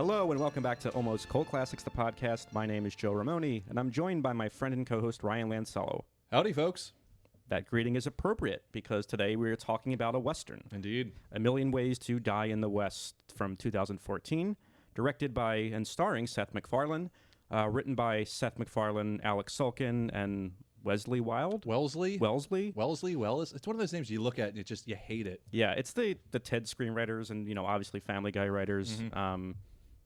Hello and welcome back to Almost Cult Classics, the podcast. My name is Joe Ramone, and I'm joined by my friend and co-host Ryan Lancello. Howdy, folks. That greeting is appropriate because today we are talking about a Western. Indeed. A Million Ways to Die in the West from 2014, directed by and starring Seth MacFarlane, written by Seth MacFarlane, Alex Sulkin, and Wesley Wild? Wellesley? Wellesley? It's one of those names you look at and you hate it. Yeah, it's the TED screenwriters and, obviously Family Guy writers. Mm-hmm.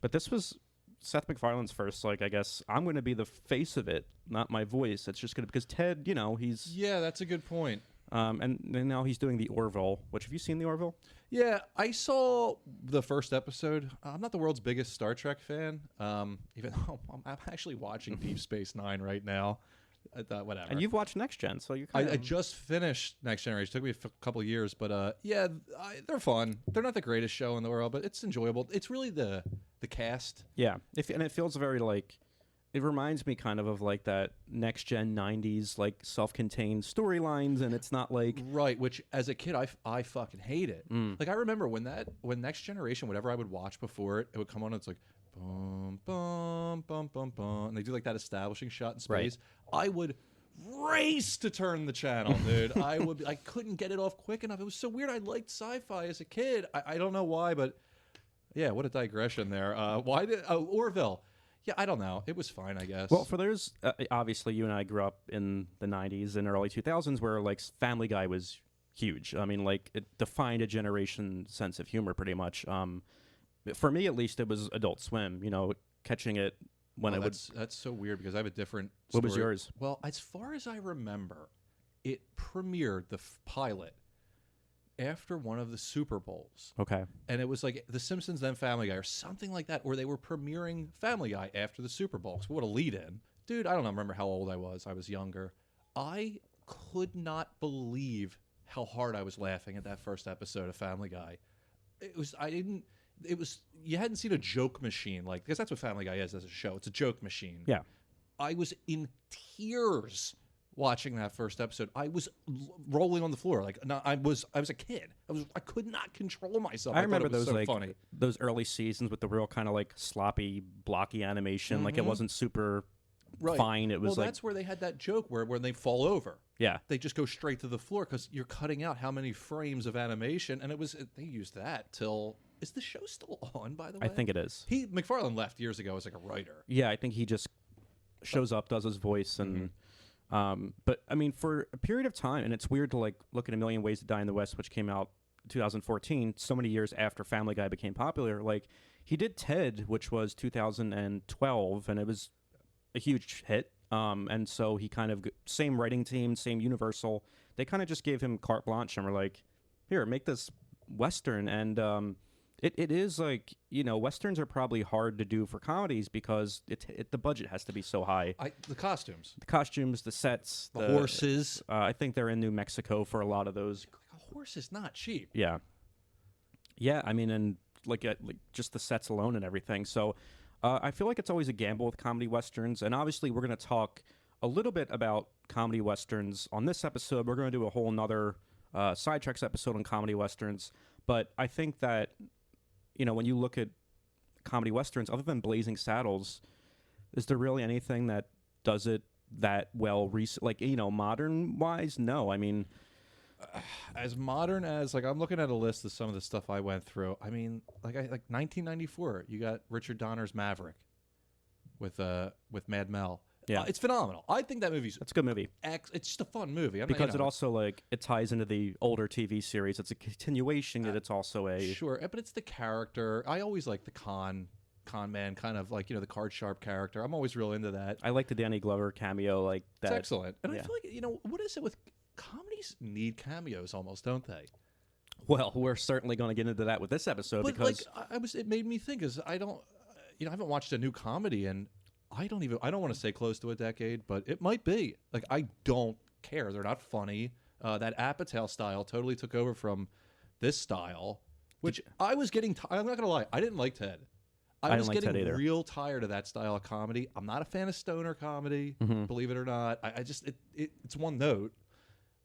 But this was Seth MacFarlane's first, I guess, I'm going to be the face of it, not my voice. It's just going to, because Ted, he's... Yeah, that's a good point. And now he's doing the Orville, which, have you seen the Orville? Yeah, I saw the first episode. I'm not the world's biggest Star Trek fan, even though I'm actually watching Deep Space Nine right now. Whatever. And you've watched Next Gen, so you I just finished Next Generation. It took me a couple of years, but they're fun. They're not the greatest show in the world, but it's enjoyable. It's really the cast. Yeah, and it feels very it reminds me kind of that Next Gen 90s self-contained storylines, and it's not right. Which as a kid I fucking hate it. I remember when Next Generation, whatever I would watch before it would come on. It's like bum bum bum bum bum, and they do that establishing shot in space. Right. I would race to turn the channel, dude. I couldn't get it off quick enough. It was so weird. I liked sci-fi as a kid. I don't know why, but yeah, what a digression there. Why did Orville? Yeah, I don't know. It was fine, I guess. Well, for those, obviously you and I grew up in the 90s and early 2000s where Family Guy was huge. I mean, it defined a generation sense of humor pretty much. For me, at least, it was Adult Swim, catching it when it would... That's so weird because I have a different story. What was yours? Well, as far as I remember, it premiered, the pilot, after one of the Super Bowls. Okay. And it was The Simpsons then Family Guy or something like that, or they were premiering Family Guy after the Super Bowl. So what a lead-in. Dude, I don't remember how old I was. I was younger. I could not believe how hard I was laughing at that first episode of Family Guy. You hadn't seen a joke machine because that's what Family Guy is as a show. It's a joke machine. Yeah. I was in tears watching that first episode. I was rolling on the floor. I was a kid. I could not control myself. I remember thought it was those so funny. Those early seasons with the real kind of sloppy, blocky animation. It wasn't super fine. It was that's where they had that joke where when they fall over. Yeah. They just go straight to the floor because you're cutting out how many frames of animation, and they used that till... Is the show still on, by the way? I think it is. MacFarlane left years ago as a writer. Yeah, I think he just shows up, does his voice, and but I mean, for a period of time, and it's weird to look at A Million Ways to Die in the West, which came out 2014, so many years after Family Guy became popular. He did Ted, which was 2012, and it was a huge hit. And so he kind of same writing team, same Universal. They kind of just gave him carte blanche and were like, "Here, make this Western." And It is Westerns are probably hard to do for comedies because the budget has to be so high. The costumes. The sets. The horses. I think they're in New Mexico for a lot of those. A horse is not cheap. Yeah. Yeah, I mean, and just the sets alone and everything. So I feel like it's always a gamble with comedy Westerns. And obviously we're going to talk a little bit about comedy Westerns on this episode. We're going to do a whole nother Sidetracks episode on comedy Westerns. But I think that... when you look at comedy Westerns, other than Blazing Saddles, is there really anything that does it that well? Modern-wise? No. I mean... as modern as, I'm looking at a list of some of the stuff I went through. I mean, 1994, you got Richard Donner's Maverick with Mad Mel. Yeah. It's phenomenal. I think that movie's... It's a good movie. It's just a fun movie. Because it also, it ties into the older TV series. It's a continuation, yet it's also a... Sure, but it's the character. I always like the con man, kind of the card sharp character. I'm always real into that. I like the Danny Glover cameo, that. It's excellent. And I feel what is it with... Comedies need cameos almost, don't they? Well, we're certainly going to get into that with this episode because... it made me think, I haven't watched a new comedy and... I don't want to say close to a decade, but it might be. I don't care. They're not funny. That Apatow style totally took over from this style, which I was getting... I'm not going to lie. I didn't like Ted. I was getting real tired of that style of comedy. I'm not a fan of stoner comedy, believe it or not. I just... It's one note.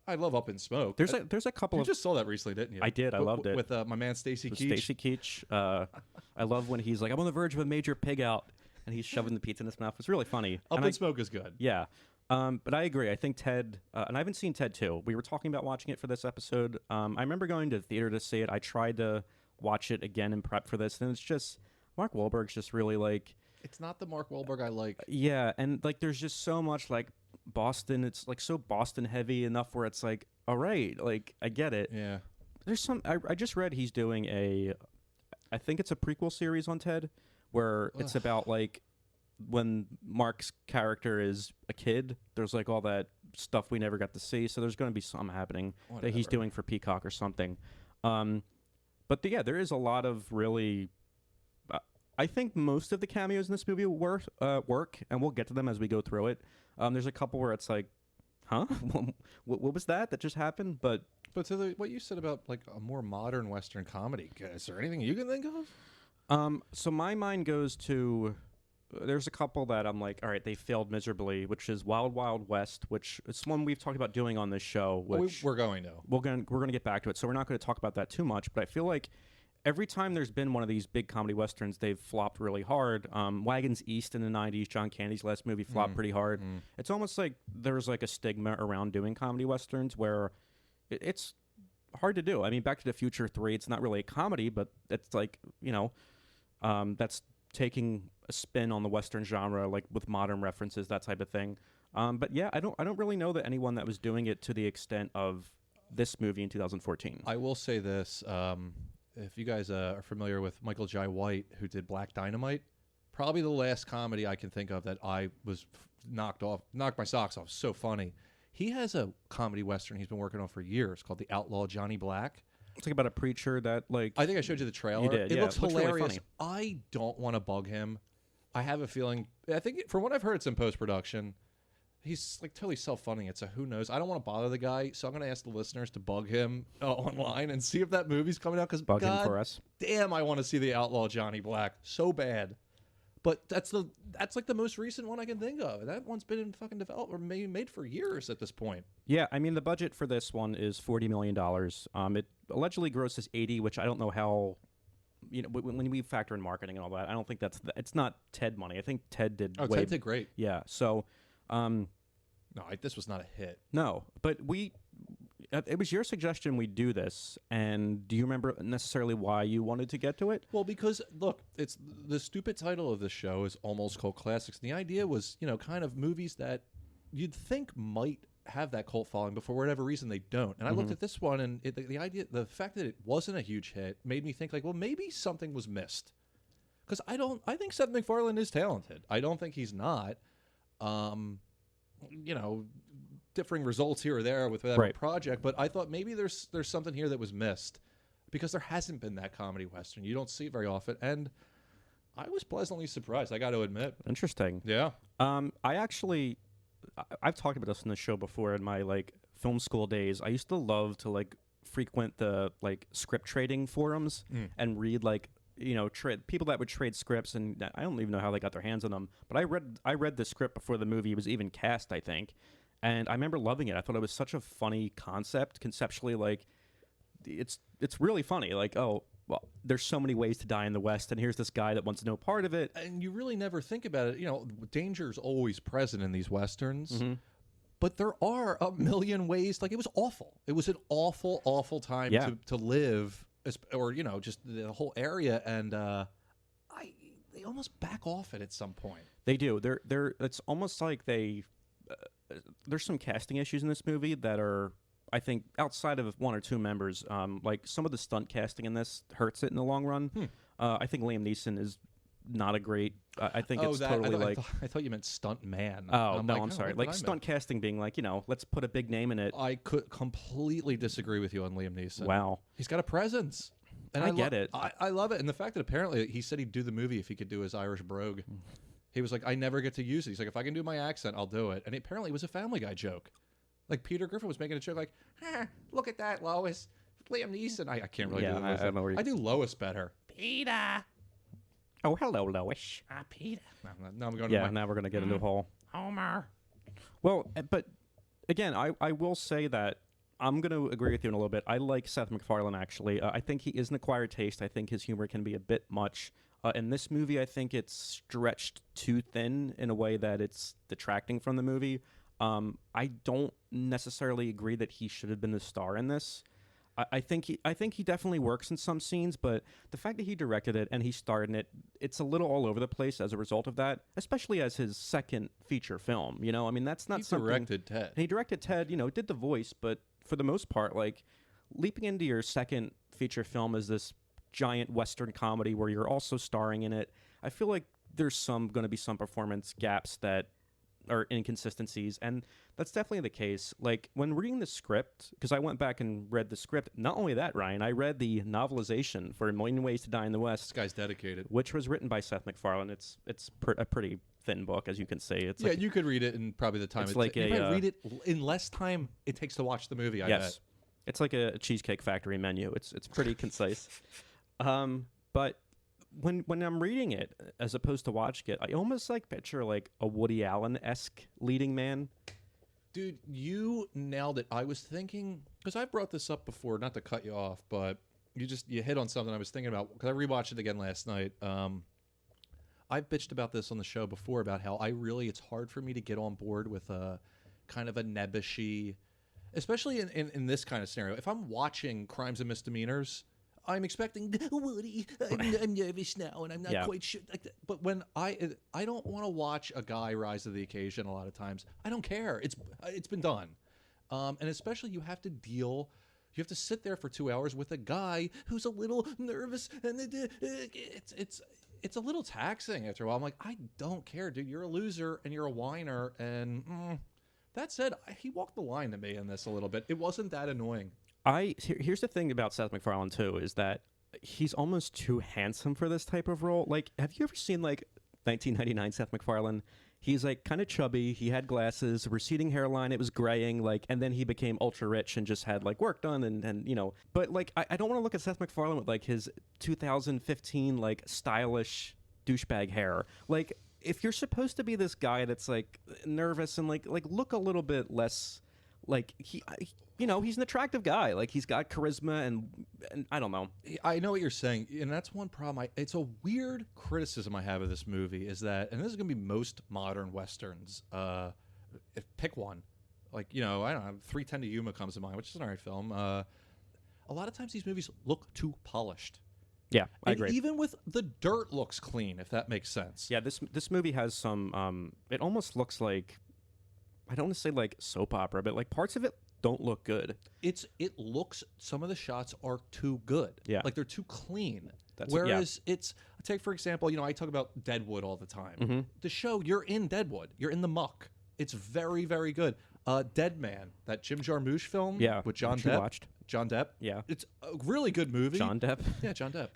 I love Up in Smoke. There's a couple You of. just saw that recently, didn't you? I did. I loved it with my man Stacy Keach. Stacy Keach. I love when he's like, I'm on the verge of a major pig out, and he's shoving the pizza in his mouth. It's really funny. Up in Smoke is good. Yeah. But I agree. I think Ted, and I haven't seen Ted 2. We were talking about watching it for this episode. I remember going to the theater to see it. I tried to watch it again and prep for this, and it's just, Mark Wahlberg's just really like. It's not the Mark Wahlberg I like. Yeah, and like there's just so much like Boston. It's like so Boston heavy enough where it's like, all right, like I get it. Yeah. There's some. I just read he's doing I think it's a prequel series on Ted, where it's about like when Mark's character is a kid. There's like all that stuff we never got to see. So there's going to be something happening that he's doing for Peacock or something. But yeah, there is a lot of really. I think most of the cameos in this movie work, and we'll get to them as we go through it. There's a couple where it's like, huh? What was that just happened? But to what you said about like a more modern Western comedy, is there anything you can think of? So my mind goes to, there's a couple that I'm like, all right, they failed miserably, which is Wild Wild West, which is one we've talked about doing on this show. Which we're going to. We're going to get back to it, so we're not going to talk about that too much. But I feel like every time there's been one of these big comedy westerns, they've flopped really hard. Wagons East in the 90s, John Candy's last movie, flopped pretty hard. It's almost like there's like a stigma around doing comedy westerns where it's hard to do. I mean, Back to the Future 3, it's not really a comedy, but it's like, that's taking a spin on the Western genre, like with modern references, that type of thing. But yeah, I don't really know that anyone that was doing it to the extent of this movie in 2014. I will say this. If you guys are familiar with Michael Jai White, who did Black Dynamite, probably the last comedy I can think of that I was knocked my socks off. So funny. He has a comedy western he's been working on for years called The Outlaw Johnny Black. It's like about a preacher that like... I think I showed you the trailer. You did, it yeah. looks Really hilarious. funny. I don't want to bug him. I have a feeling... I think from what I've heard, it's in post-production. He's like totally self-funding it, so who knows? I don't want to bother the guy, so I'm going to ask the listeners to bug him online and see if that movie's coming out. Because bug him for us. Damn, I want to see The Outlaw Johnny Black so bad. But that's like the most recent one I can think of. And that one's been in fucking development or maybe made for years at this point. Yeah, I mean the budget for this one is $40 million. It allegedly grosses 80, which I don't know how. When we factor in marketing and all that, I don't think it's not Ted money. I think Ted did. Oh, Ted did great. Yeah, so. No, this was not a hit. No, but it was your suggestion we do this, and do you remember necessarily why you wanted to get to it? Well, because, look, it's the stupid title of the show is Almost Cult Classics. And the idea was, kind of movies that you'd think might have that cult following, but for whatever reason they don't. And I looked at this one, and the fact that it wasn't a huge hit made me think, like, well, maybe something was missed. Because I think Seth MacFarlane is talented. I don't think he's not. Differing results here or there with that project, but I thought maybe there's something here that was missed because there hasn't been that comedy western. You don't see it very often, and I was pleasantly surprised, I got to admit. Interesting. Yeah. I've talked about this in the show before in my like film school days. I used to love to like frequent the like script trading forums and read like people that would trade scripts, and I don't even know how they got their hands on them. But I read the script before the movie was even cast, I think, and I remember loving it. I thought it was such a funny concept, conceptually. Like, it's really funny. Like, oh, well, there's so many ways to die in the West, and here's this guy that wants no part of it. And you really never think about it. Danger's always present in these westerns. But there are a million ways. Like, it was awful. It was an awful, awful time to live. Or just the whole area, and they almost back off it at some point. They do. They're. It's almost like they. There's some casting issues in this movie that are, I think, outside of one or two members. Like some of the stunt casting in this hurts it in the long run. I think Liam Neeson is not a great. I think it's totally I thought you meant stunt man. Oh, no, I'm sorry. Like stunt casting being like, let's put a big name in it. I could completely disagree with you on Liam Neeson. Wow. He's got a presence. And I get it. I love it. And the fact that apparently he said he'd do the movie if he could do his Irish brogue. He was like, I never get to use it. He's like, if I can do my accent, I'll do it. And apparently it was a Family Guy joke. Like Peter Griffin was making a joke like, look at that, Lois. Liam Neeson. I can't really do it. I don't know where I do Lois better. Peter. Oh, hello, Lois. Peter. Now I'm going to now we're going to get into a whole. Homer. Well, but again, I will say that I'm going to agree with you in a little bit. I like Seth MacFarlane, actually. I think he is an acquired taste. I think his humor can be a bit much. In this movie, I think it's stretched too thin in a way that it's detracting from the movie. I don't necessarily agree that he should have been the star in this. I think he definitely works in some scenes, but the fact that he directed it and he starred in it, it's a little all over the place as a result of that, especially as his second feature film. You know, I mean, that's not He something... directed Ted. He directed Ted, you know, did the voice, but for the most part, like, leaping into your second feature film as this giant Western comedy where you're also starring in it, I feel like there's going to be some performance gaps that are inconsistencies, and that's definitely the case. Like, when reading the script, because I went back and read the script, not only that, Ryan, I read the novelization for A Million Ways to Die in the West. This guy's dedicated. Which was written by Seth MacFarlane. It's a pretty thin book, as you can see. It's you could read it in probably the time. It's like you might read it in less time it takes to watch the movie, I bet. It's like a Cheesecake Factory menu. It's pretty concise. But when I'm reading it, as opposed to watching it, I almost like picture like a Woody Allen-esque leading man. Dude, you nailed it. I was thinking, because I brought this up before, not to cut you off, but you hit on something I was thinking about, because I rewatched it again last night. I've bitched about this on the show before, about how it's hard for me to get on board with a kind of a nebbishy, especially in this kind of scenario. If I'm watching Crimes and Misdemeanors, I'm expecting, Woody, I'm nervous now, and I'm not quite sure. Like that. But when I don't want to watch a guy rise to the occasion a lot of times. I don't care. It's been done. And especially you have to sit there for 2 hours with a guy who's a little nervous, and it's a little taxing after a while. I'm like, I don't care, dude. You're a loser, and you're a whiner, and that said, he walked the line to me in this a little bit. It wasn't that annoying. Here's the thing about Seth MacFarlane too, is that he's almost too handsome for this type of role. Like, have you ever seen like 1999 Seth MacFarlane? He's like kind of chubby. He had glasses, receding hairline. It was graying, like, and then he became ultra rich and just had like work done and you know. But like, I don't want to look at Seth MacFarlane with like his 2015 like stylish douchebag hair. Like, if you're supposed to be this guy that's like nervous and like look a little bit less like he's an attractive guy. Like, he's got charisma and I don't know. I know what you're saying, and that's one problem. It's a weird criticism I have of this movie is that, and this is going to be most modern Westerns. Pick one. Like, I don't know, 3:10 to Yuma comes to mind, which is an alright film. A lot of times these movies look too polished. Yeah, I agree. Even with the dirt looks clean, if that makes sense. Yeah, this movie has some, it almost looks like, I don't want to say like soap opera, but like parts of it don't look good. It looks, some of the shots are too good. Yeah. Like, they're too clean. Whereas take for example, I talk about Deadwood all the time. Mm-hmm. The show, you're in Deadwood. You're in the muck. It's very, very good. Dead Man, that Jim Jarmusch film with John Depp. Watched. John Depp. Yeah. It's a really good movie. John Depp? Yeah, John Depp.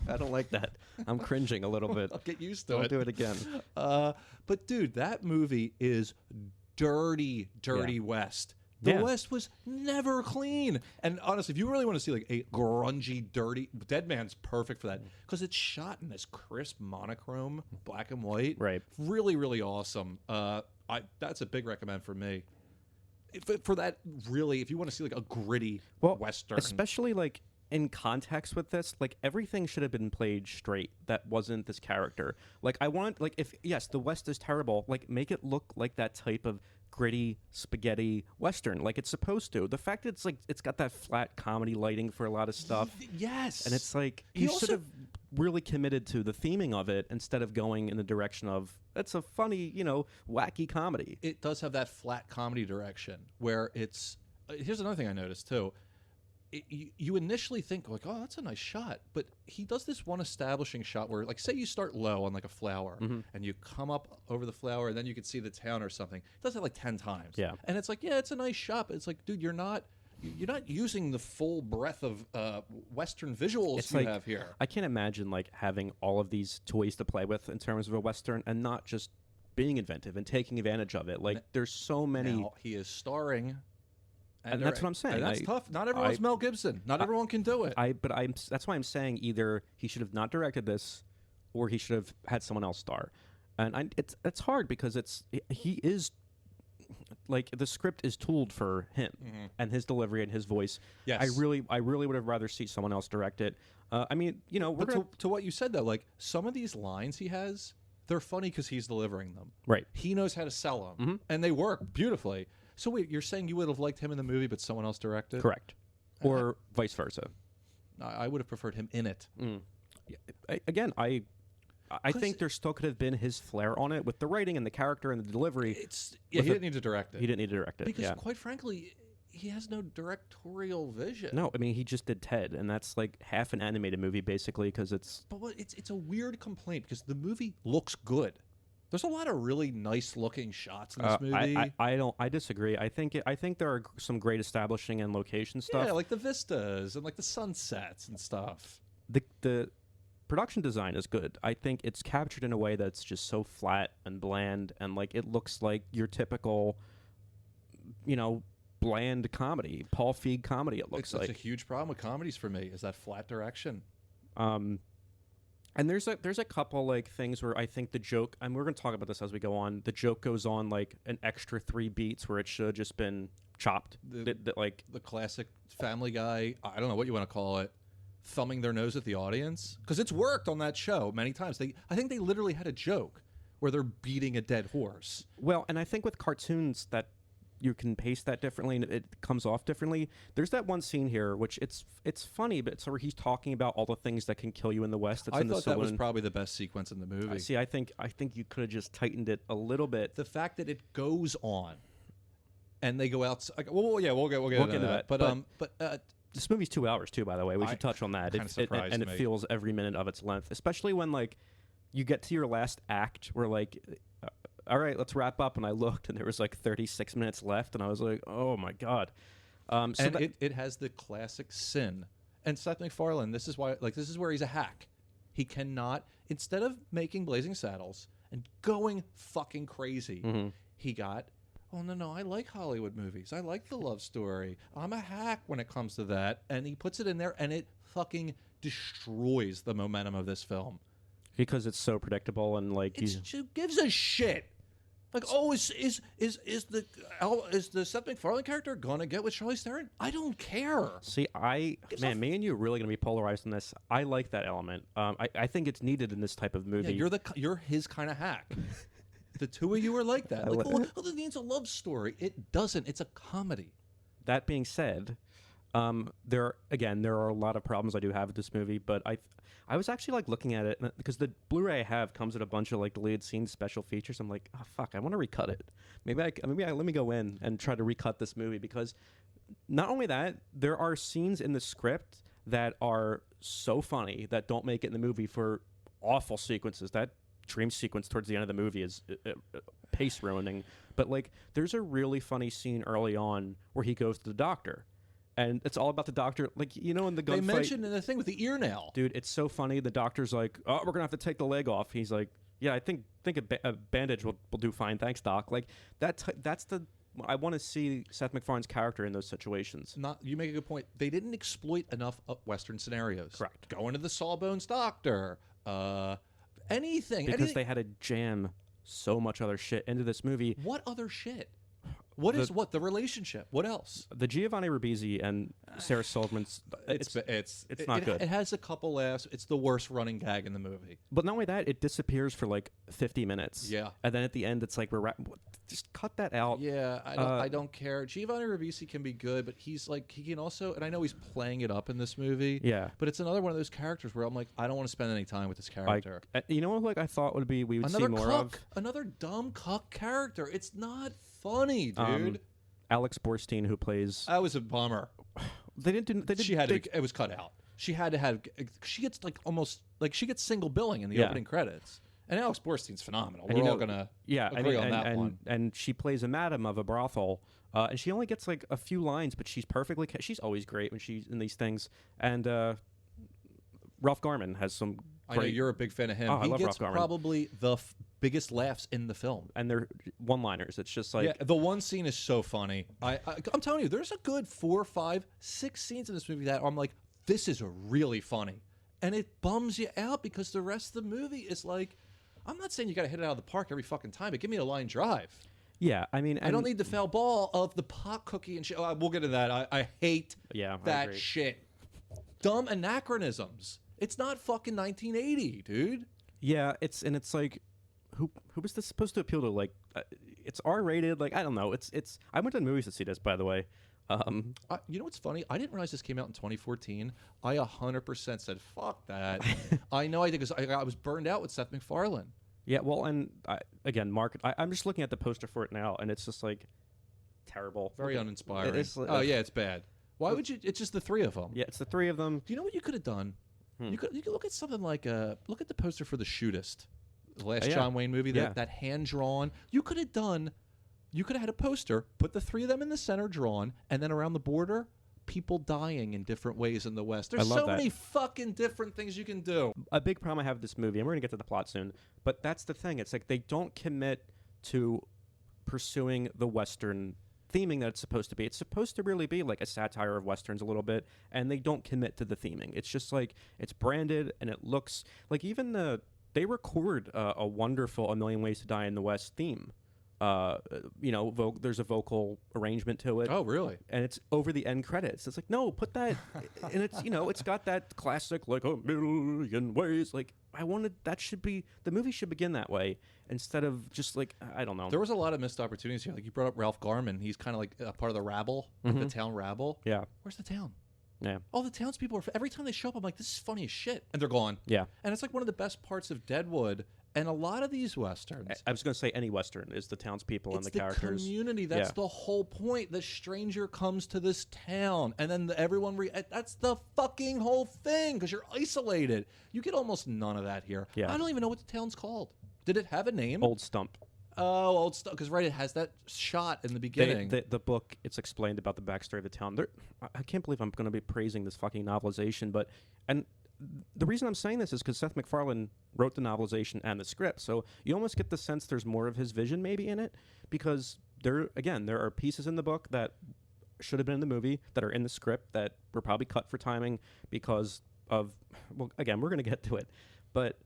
I don't like that. I'm cringing a little bit. I'll get used to it. Don't do it again. But dude, that movie is dirty West. The West was never clean. And honestly, if you really want to see like a grungy, dirty, Dead Man's perfect for that, because it's shot in this crisp monochrome, black and white. Right. Really, really awesome. That's a big recommend for me. For that, really, if you want to see like a gritty Western. Especially like in context with this, like, everything should have been played straight that wasn't this character. Like, I want, like, if, yes, the West is terrible, like, make it look like that type of gritty spaghetti Western, like it's supposed to. The fact that it's like, it's got that flat comedy lighting for a lot of stuff. Yes. And it's like, he should have really committed to the theming of it instead of going in the direction of, it's a funny, wacky comedy. It does have that flat comedy direction where it's, here's another thing I noticed too. You initially think like, oh, that's a nice shot, but he does this one establishing shot where, like, say you start low on like a flower, and you come up over the flower, and then you can see the town or something. He does that like 10 times. Yeah, and it's like, yeah, it's a nice shot, but it's like, dude, you're not using the full breadth of Western visuals you have here. I can't imagine like having all of these toys to play with in terms of a Western and not just being inventive and taking advantage of it. Like, there's so many. Now, he is starring. And that's what I'm saying. And that's tough. Not everyone's Mel Gibson. Not everyone can do it. That's why I'm saying either he should have not directed this, or he should have had someone else star. And it's hard because he is like the script is tooled for him and his delivery and his voice. Yes. I really would have rather see someone else direct it. I mean, you know, to what you said though, like some of these lines he has, they're funny because he's delivering them. right. He knows how to sell them, and they work beautifully. So wait, you're saying you would have liked him in the movie, but someone else directed? Correct. Or vice versa. I would have preferred him in it. I think there still could have been his flair on it with the writing and the character and the delivery. He didn't need to direct it. He didn't need to direct it. Because quite frankly, he has no directorial vision. No, I mean he just did Ted, and that's like half an animated movie basically because it's. But it's a weird complaint because the movie looks good. There's a lot of really nice looking shots in this movie. I disagree. I think there are some great establishing and location stuff. Yeah, like the vistas and like the sunsets and stuff. The production design is good. I think it's captured in a way that's just so flat and bland, and like it looks like your typical, you know, bland comedy, Paul Feig comedy. It looks like it's a huge problem with comedies for me is that flat direction. And there's a couple like things where I think the joke, and we're gonna talk about this as we go on. The joke goes on like an extra 3 beats where it should have just been chopped. Like the classic Family Guy. I don't know what you want to call it. Thumbing their nose at the audience because it's worked on that show many times. I think they literally had a joke where they're beating a dead horse. Well, and I think with cartoons that you can pace that differently and it comes off differently. There's that one scene here which it's funny, but it's where he's talking about all the things that can kill you in the West. I thought that was probably the best sequence in the movie. See, I think you could have just tightened it a little bit. The fact that it goes on and they go out. Well, yeah, we'll get into that. But this movie's 2 hours too, by the way. We should touch on that. It feels every minute of its length, especially when like you get to your last act where like, all right, let's wrap up. And I looked and there was like 36 minutes left, and I was like, oh my god. It has the classic sin. And Seth MacFarlane, this is where he's a hack. He cannot, instead of making Blazing Saddles and going fucking crazy, he got. Oh, no, I like Hollywood movies. I like the love story. I'm a hack when it comes to that. And he puts it in there, and it fucking destroys the momentum of this film. Because it's so predictable and like... Who gives a shit? Like, oh, is the Seth MacFarlane character going to get with Charlize Theron? I don't care. See, me and you are really going to be polarized in this. I like that element. I think it's needed in this type of movie. Yeah, you're his kind of hack. The two of you are like that. Like, it needs a love story. It doesn't. It's a comedy. That being said, there are a lot of problems I do have with this movie, but I was actually like looking at it because the Blu-ray I have comes with a bunch of like deleted scenes, special features. I'm like, oh fuck, I want to recut it. Maybe let me go in and try to recut this movie, because not only that, there are scenes in the script that are so funny that don't make it in the movie for awful sequences. That dream sequence towards the end of the movie is pace ruining, but like there's a really funny scene early on where he goes to the doctor, and it's all about the doctor, like, you know, in the gunfight. They mentioned in the thing with the ear nail. Dude, it's so funny. The doctor's like, oh, we're gonna have to take the leg off. He's like, yeah, I think a bandage will do fine, thanks doc. Like that's I want to see Seth MacFarlane's character in those situations. You make a good point. They didn't exploit enough Western scenarios. Correct. Go into the Sawbones doctor. Anything. Because they had to jam so much other shit into this movie. What other shit? The relationship? What else? The Giovanni Ribisi and Sarah Silverman's. It's not good. It has a couple laughs. It's the worst running gag in the movie. But not only that, it disappears for like 50 minutes. Yeah. And then at the end, it's like just cut that out. Yeah, I don't care. Giovanni Ribisi can be good, but he's like, he can also, and I know he's playing it up in this movie. Yeah. But it's another one of those characters where I'm like, I don't want to spend any time with this character. You know what? Like I thought we would see more of another dumb cuck character. It's not funny, dude. Alex Borstein, who plays. That was a bummer. They didn't. It was cut out. She had to have. She gets like almost like she gets single billing in the opening credits. And Alex Borstein's phenomenal. We're all gonna agree on that one. And she plays a madam of a brothel, and she only gets like a few lines, but she's perfectly. She's always great when she's in these things. And Ralph Garman has some. I know you're a big fan of him. Oh, he I love gets Ralph Garman. Probably the biggest laughs in the film, and they're one-liners. It's just like the one scene is so funny. I'm telling you, there's a good 4, 5, 6 scenes in this movie that I'm like, this is really funny, and it bums you out because the rest of the movie is like, I'm not saying you got to hit it out of the park every fucking time, but give me a line drive. Yeah, I mean, I don't need the foul ball of the pot cookie and shit. We'll get to that. I hate I that agree. shit. Dumb anachronisms. It's not fucking 1980, dude. Yeah, it's like, who was this supposed to appeal to? Like, it's R-rated. Like, I don't know. It's. I went to the movies to see this, by the way. You know what's funny? I didn't realize this came out in 2014. I 100% said, fuck that. I know I did because I was burned out with Seth MacFarlane. Yeah, well, and again, Mark, I'm just looking at the poster for it now, and it's just like terrible. Very uninspiring. It's like, oh, yeah, it's bad. Why would you? It's just the three of them. Yeah, it's the three of them. Do you know what you could have done? You could look at something like look at the poster for The Shootist, the last John Wayne movie. That hand drawn. You could have had a poster, put the three of them in the center drawn, and then around the border, people dying in different ways in the West. There's so many fucking different things you can do. A big problem I have with this movie, and we're going to get to the plot soon, but that's the thing. It's like they don't commit to pursuing the Western theming that it's supposed to be. It's supposed to really be like a satire of Westerns a little bit, and they don't commit to the theming. It's just like, it's branded, and it looks like even they record a wonderful A Million Ways to Die in the West theme. There's a vocal arrangement to it. Oh, really? And it's over the end credits. It's like, no, put that, and it's, it's got that classic, like, A Million Ways. Like, the movie should begin that way instead of just like, I don't know. There was a lot of missed opportunities here. Like, you brought up Ralph Garman. He's kind of like a part of the rabble, like the town rabble. Yeah. Where's the town? Yeah. All the townspeople every time they show up, I'm like, this is funny as shit. And they're gone. Yeah. And it's like one of the best parts of Deadwood. And a lot of these Westerns. I was going to say any Western is the townspeople and the characters. It's the community. That's the whole point. The stranger comes to this town, and then everyone. That's the fucking whole thing, because you're isolated. You get almost none of that here. Yeah. I don't even know what the town's called. Did it have a name? Old Stump. Oh, Old Stump. Because it has that shot in the beginning. The book, it's explained about the backstory of the town. I can't believe I'm going to be praising this fucking novelization, and the reason I'm saying this is because Seth MacFarlane wrote the novelization and the script, so you almost get the sense there's more of his vision maybe in it, because there are pieces in the book that should have been in the movie that are in the script that were probably cut for timing because of, well, again, we're going to get to it, but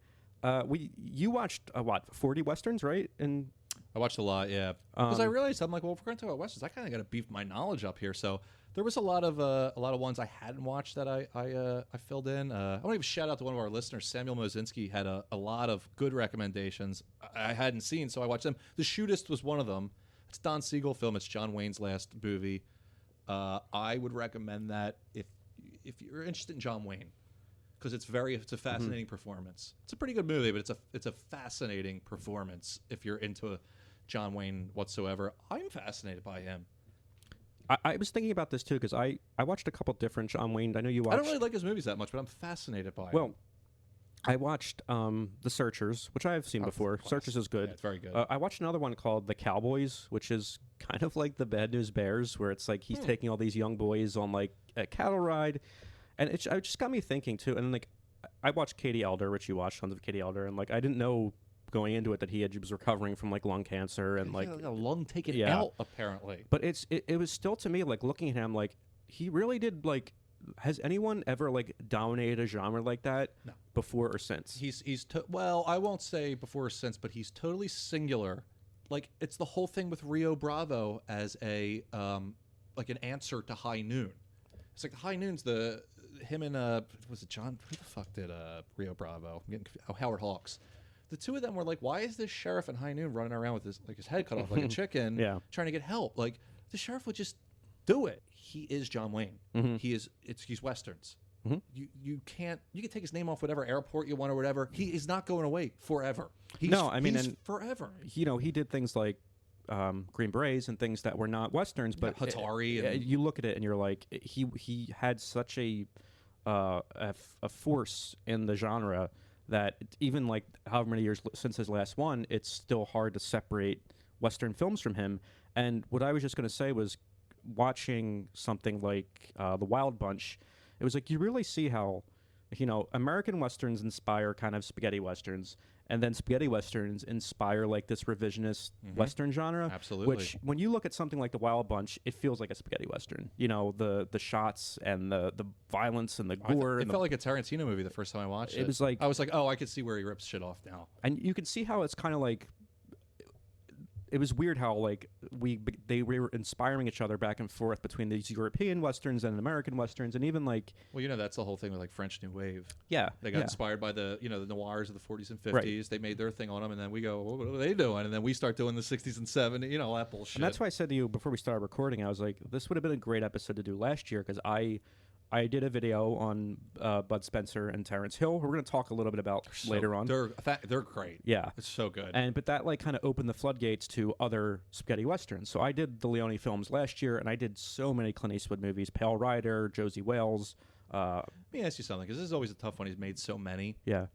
you watched 40 Westerns, right? And I watched a lot, yeah, because I realized, I'm like, well, if we're going to talk about Westerns, I kind of got to beef my knowledge up here, so there was a lot of ones I hadn't watched that I filled in. I want to give a shout out to one of our listeners, Samuel Mozinski, had a lot of good recommendations I hadn't seen, so I watched them. The Shootist was one of them. It's a Don Siegel film. It's John Wayne's last movie. I would recommend that if you're interested in John Wayne, because it's a fascinating performance. It's a pretty good movie, but it's a fascinating performance if you're into John Wayne whatsoever. I'm fascinated by him. I was thinking about this too, because I watched a couple different John Wayne. I know you watched. I don't really like his movies that much, but I'm fascinated by him. I watched The Searchers, which I have seen before. Searchers is good. Yeah, it's very good. I watched another one called The Cowboys, which is kind of like the Bad News Bears, where it's like he's taking all these young boys on like a cattle ride, and it just got me thinking too. And like I watched Katie Elder, which you watched, tons of Katie Elder, and like I didn't know going into it that he was recovering from like lung cancer and like a lung taken out apparently. But it was still, to me, like looking at him, like he really did, like, has anyone ever like dominated a genre like that before or since? Well, I won't say before or since, but he's totally singular. Like, it's the whole thing with Rio Bravo as a like an answer to High Noon. It's like High Noon's him and was it John? Who the fuck did Rio Bravo? I'm getting Howard Hawks. The two of them were like, why is this sheriff in High Noon running around with his head cut off like a chicken, trying to get help? Like, the sheriff would just do it. He is John Wayne. He's Westerns. You can take his name off whatever airport you want or whatever. He is not going away forever. He's forever. He did things like Green Berets and things that were not Westerns, but Hatari. You look at it and you're like, he had such a force in the genre that even like however many years since his last one, it's still hard to separate Western films from him. And what I was just going to say was, watching something like The Wild Bunch, it was like you really see how, American Westerns inspire kind of spaghetti Westerns, and then spaghetti Westerns inspire like this revisionist Western genre. Absolutely. Which, when you look at something like The Wild Bunch, it feels like a spaghetti Western. The shots and the violence and the gore. It felt like a Tarantino movie the first time I watched it. It was like, I was like, oh, I could see where he rips shit off now. And you can see how it's kind of like, it was weird how like they were inspiring each other back and forth between these European westerns and American westerns, and even like Well, that's the whole thing with like French New Wave. yeah, They got inspired by the the noirs of the 40s and 50s. They made their thing on them, and then we go, well, what are they doing? And then we start doing the 60s and 70s, that bullshit. And that's why I said to you before we started recording, I was like, this would have been a great episode to do last year because I did a video on Bud Spencer and Terrence Hill. We're going to talk a little bit about later on. They're great. Yeah, it's so good. But that like kind of opened the floodgates to other spaghetti westerns. So I did the Leone films last year, and I did so many Clint Eastwood movies: Pale Rider, Josie Wales. Let me ask you something, because this is always a tough one. He's made so many. Yeah,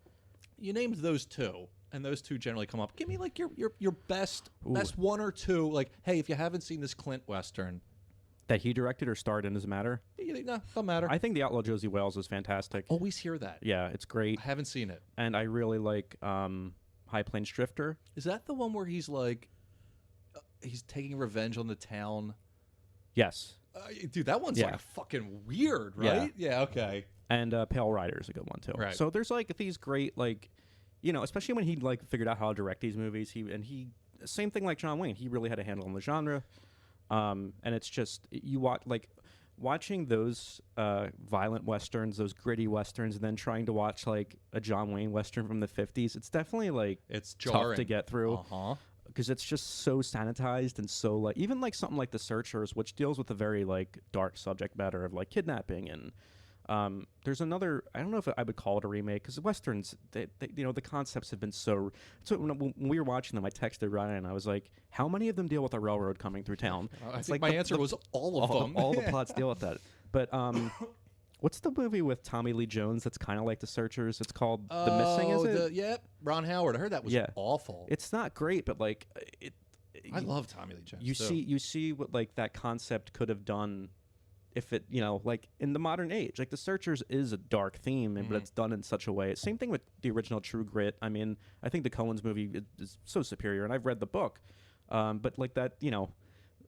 you named those two, and those two generally come up. Give me like your best one or two. Like, hey, if you haven't seen this Clint western. That he directed or starred in, does it matter? No, don't matter. I think The Outlaw Josie Wales is fantastic. Always hear that. Yeah, it's great. I haven't seen it. And I really like High Plains Drifter. Is that the one where he's like, he's taking revenge on the town? Yes. Dude, that one's like fucking weird, right? Yeah, okay. And Pale Rider is a good one, too. Right. So there's like these great, like, especially when he like figured out how to direct these movies. He same thing like John Wayne. He really had a handle on the genre. And it's just watching those violent westerns, those gritty westerns, and then trying to watch like a John Wayne western from the 50s. It's definitely like it's jarring. Tough to get through because it's just so sanitized and so like even like something like The Searchers, which deals with a very like dark subject matter of like kidnapping and. There's another. I don't know if I would call it a remake because westerns, they the concepts have been so. So when we were watching them, I texted Ryan and I was like, "How many of them deal with a railroad coming through town?" I think my answer was all of them. All the plots deal with that. But what's the movie with Tommy Lee Jones that's kind of like The Searchers? It's called The Missing. Is it? Ron Howard. I heard that was awful. It's not great, but like it. I love Tommy Lee Jones. You see what like that concept could have done. If it, like in the modern age, like The Searchers is a dark theme, but it's done in such a way. Same thing with the original True Grit. I mean, I think the Coens movie is so superior, and I've read the book. But like that,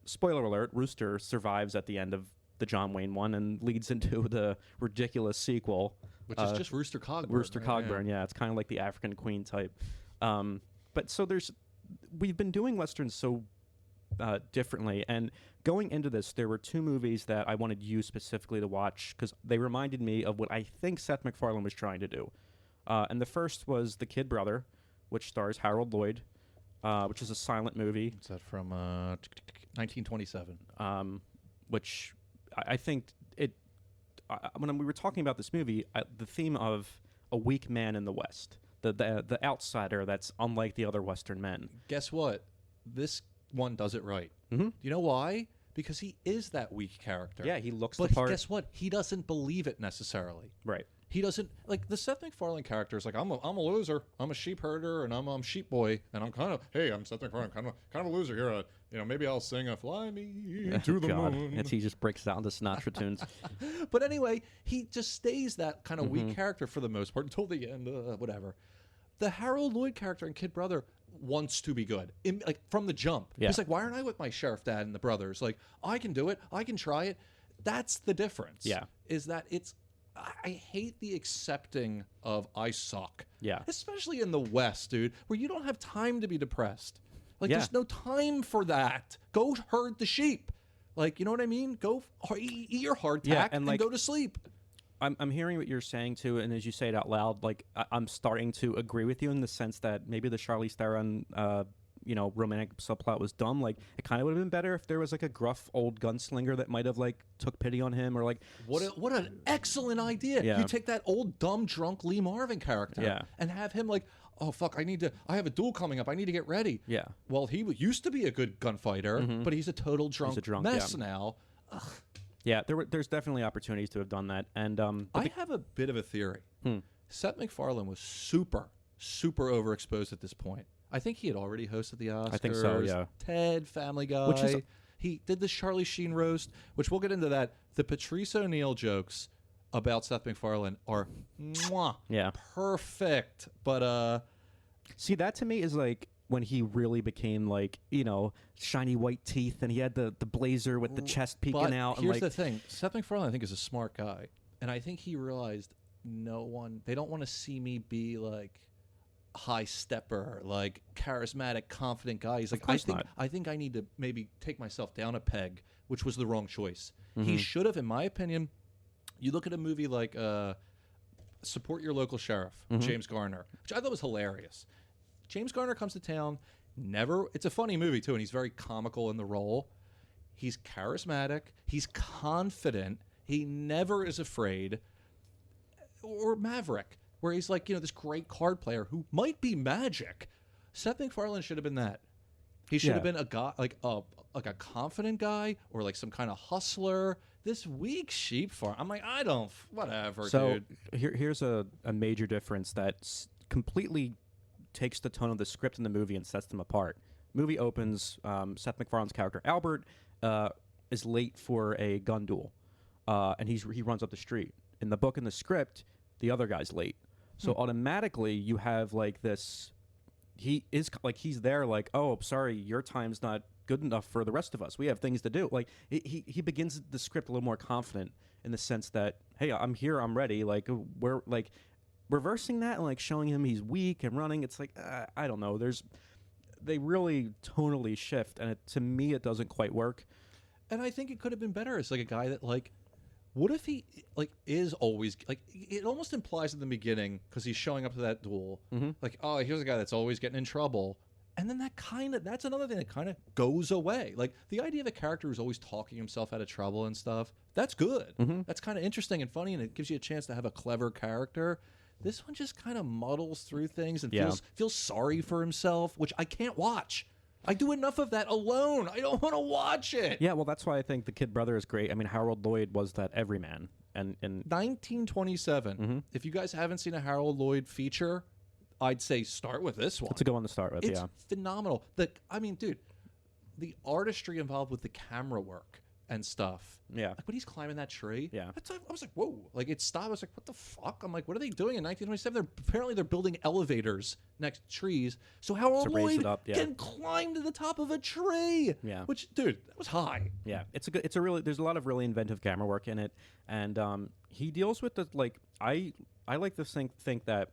spoiler alert, Rooster survives at the end of the John Wayne one and leads into the ridiculous sequel. Which is just Rooster Cogburn. Rooster Cogburn, yeah. It's kind of like the African Queen type. But so we've been doing Westerns so differently, and going into this there were two movies that I wanted you specifically to watch because they reminded me of what I think Seth MacFarlane was trying to do, and the first was The Kid Brother, which stars Harold Lloyd, which is a silent movie. Is that from 1927? Which I think when we were talking about this movie, the theme of a weak man in the West, the outsider that's unlike the other Western men. Guess what? This one does it right. Mm-hmm. You know why? Because he is that weak character. Yeah, he looks but the part. Guess what? He doesn't believe it necessarily. Right. He doesn't like the Seth MacFarlane character is like I'm a loser. I'm a sheep herder and I'm sheep boy and I'm kind of I'm Seth MacFarlane kind of a loser here. Maybe I'll sing a "Fly Me to the Moon." And he just breaks out into Sinatra tunes. But anyway, he just stays that kind of weak character for the most part until the end. Whatever. The Harold Lloyd character in Kid Brother wants to be good, like from the jump. Yeah. He's like, why aren't I with my sheriff dad and the brothers? Like, I can do it. I can try it. That's the difference. Yeah. Is that I hate the accepting of I suck. Yeah. Especially in the West, dude, where you don't have time to be depressed. Like, there's no time for that. Go herd the sheep. Like, you know what I mean? Go eat your hardtack and go to sleep. I'm hearing what you're saying too, and as you say it out loud, like I'm starting to agree with you in the sense that maybe the Charlize Theron, romantic subplot was dumb. Like it kind of would have been better if there was like a gruff old gunslinger that might have like took pity on him or like. What an excellent idea! Yeah. You take that old dumb drunk Lee Marvin character, and have him like, oh fuck, I have a duel coming up. I need to get ready. Yeah. Well, he used to be a good gunfighter, but he's a total drunk mess now. Ugh. Yeah, there's definitely opportunities to have done that, and I have a bit of a theory. Seth MacFarlane was super overexposed at this point. I think he had already hosted the Oscars. I think so. Yeah. Ted, Family Guy. Which is he did the Charlie Sheen roast, which we'll get into that. The Patrice O'Neill jokes about Seth MacFarlane are perfect. But see, that to me is like when he really became like, shiny white teeth and he had the blazer with the chest peeking out. Here's the thing. Seth MacFarlane, I think, is a smart guy. And I think he realized they don't want to see me be like high stepper, like charismatic, confident guy. He's like, course not. I think I need to maybe take myself down a peg, which was the wrong choice. He should have, in my opinion. You look at a movie like Support Your Local Sheriff, James Garner, which I thought was hilarious. James Garner comes to town. It's a funny movie too, and he's very comical in the role. He's charismatic. He's confident. He never is afraid. Or Maverick, where he's like, this great card player who might be magic. Seth MacFarlane should have been that. He should have been a guy, like a confident guy, or like some kind of hustler. This weak sheep farm. I'm like, whatever, so dude. Here's a major difference that completely takes the tone of the script in the movie and sets them apart. Movie opens, Seth MacFarlane's character Albert is late for a gun duel, and he runs up the street. In the book and the script, the other guy's late, so automatically you have like this. He's there like, oh, sorry, your time's not good enough for the rest of us. We have things to do. Like he begins the script a little more confident in the sense that, hey, I'm here, I'm ready. Like we're like reversing that and like showing him he's weak and running. It's like I don't know. They really tonally shift, and to me it doesn't quite work. And I think it could have been better. It's like a guy that like. What if he like is always like it almost implies in the beginning because he's showing up to that duel like, oh, here's a guy that's always getting in trouble, and then that's another thing that kind of goes away. Like the idea of a character who's always talking himself out of trouble and stuff, that's good. That's kind of interesting and funny, and it gives you a chance to have a clever character. This one just kind of muddles through things and feels sorry for himself, which I can't watch. I do enough of that alone. I don't want to watch it. Yeah, well, that's why I think the kid brother is great. I mean, Harold Lloyd was that everyman. And 1927. If you guys haven't seen a Harold Lloyd feature, I'd say start with this one. It's a good one to start with, it's phenomenal. Dude, the artistry involved with the camera work and stuff. Yeah. Like when he's climbing that tree. Yeah. I was like, whoa. Like it stopped. I was like, what the fuck? I'm like, what are they doing in 1927? Apparently they're building elevators next to trees so Harold Lloyd can climb to the top of a tree. Yeah. Which, dude, that was high. Yeah. There's a lot of really inventive camera work in it. And he deals with the, like, I like to think that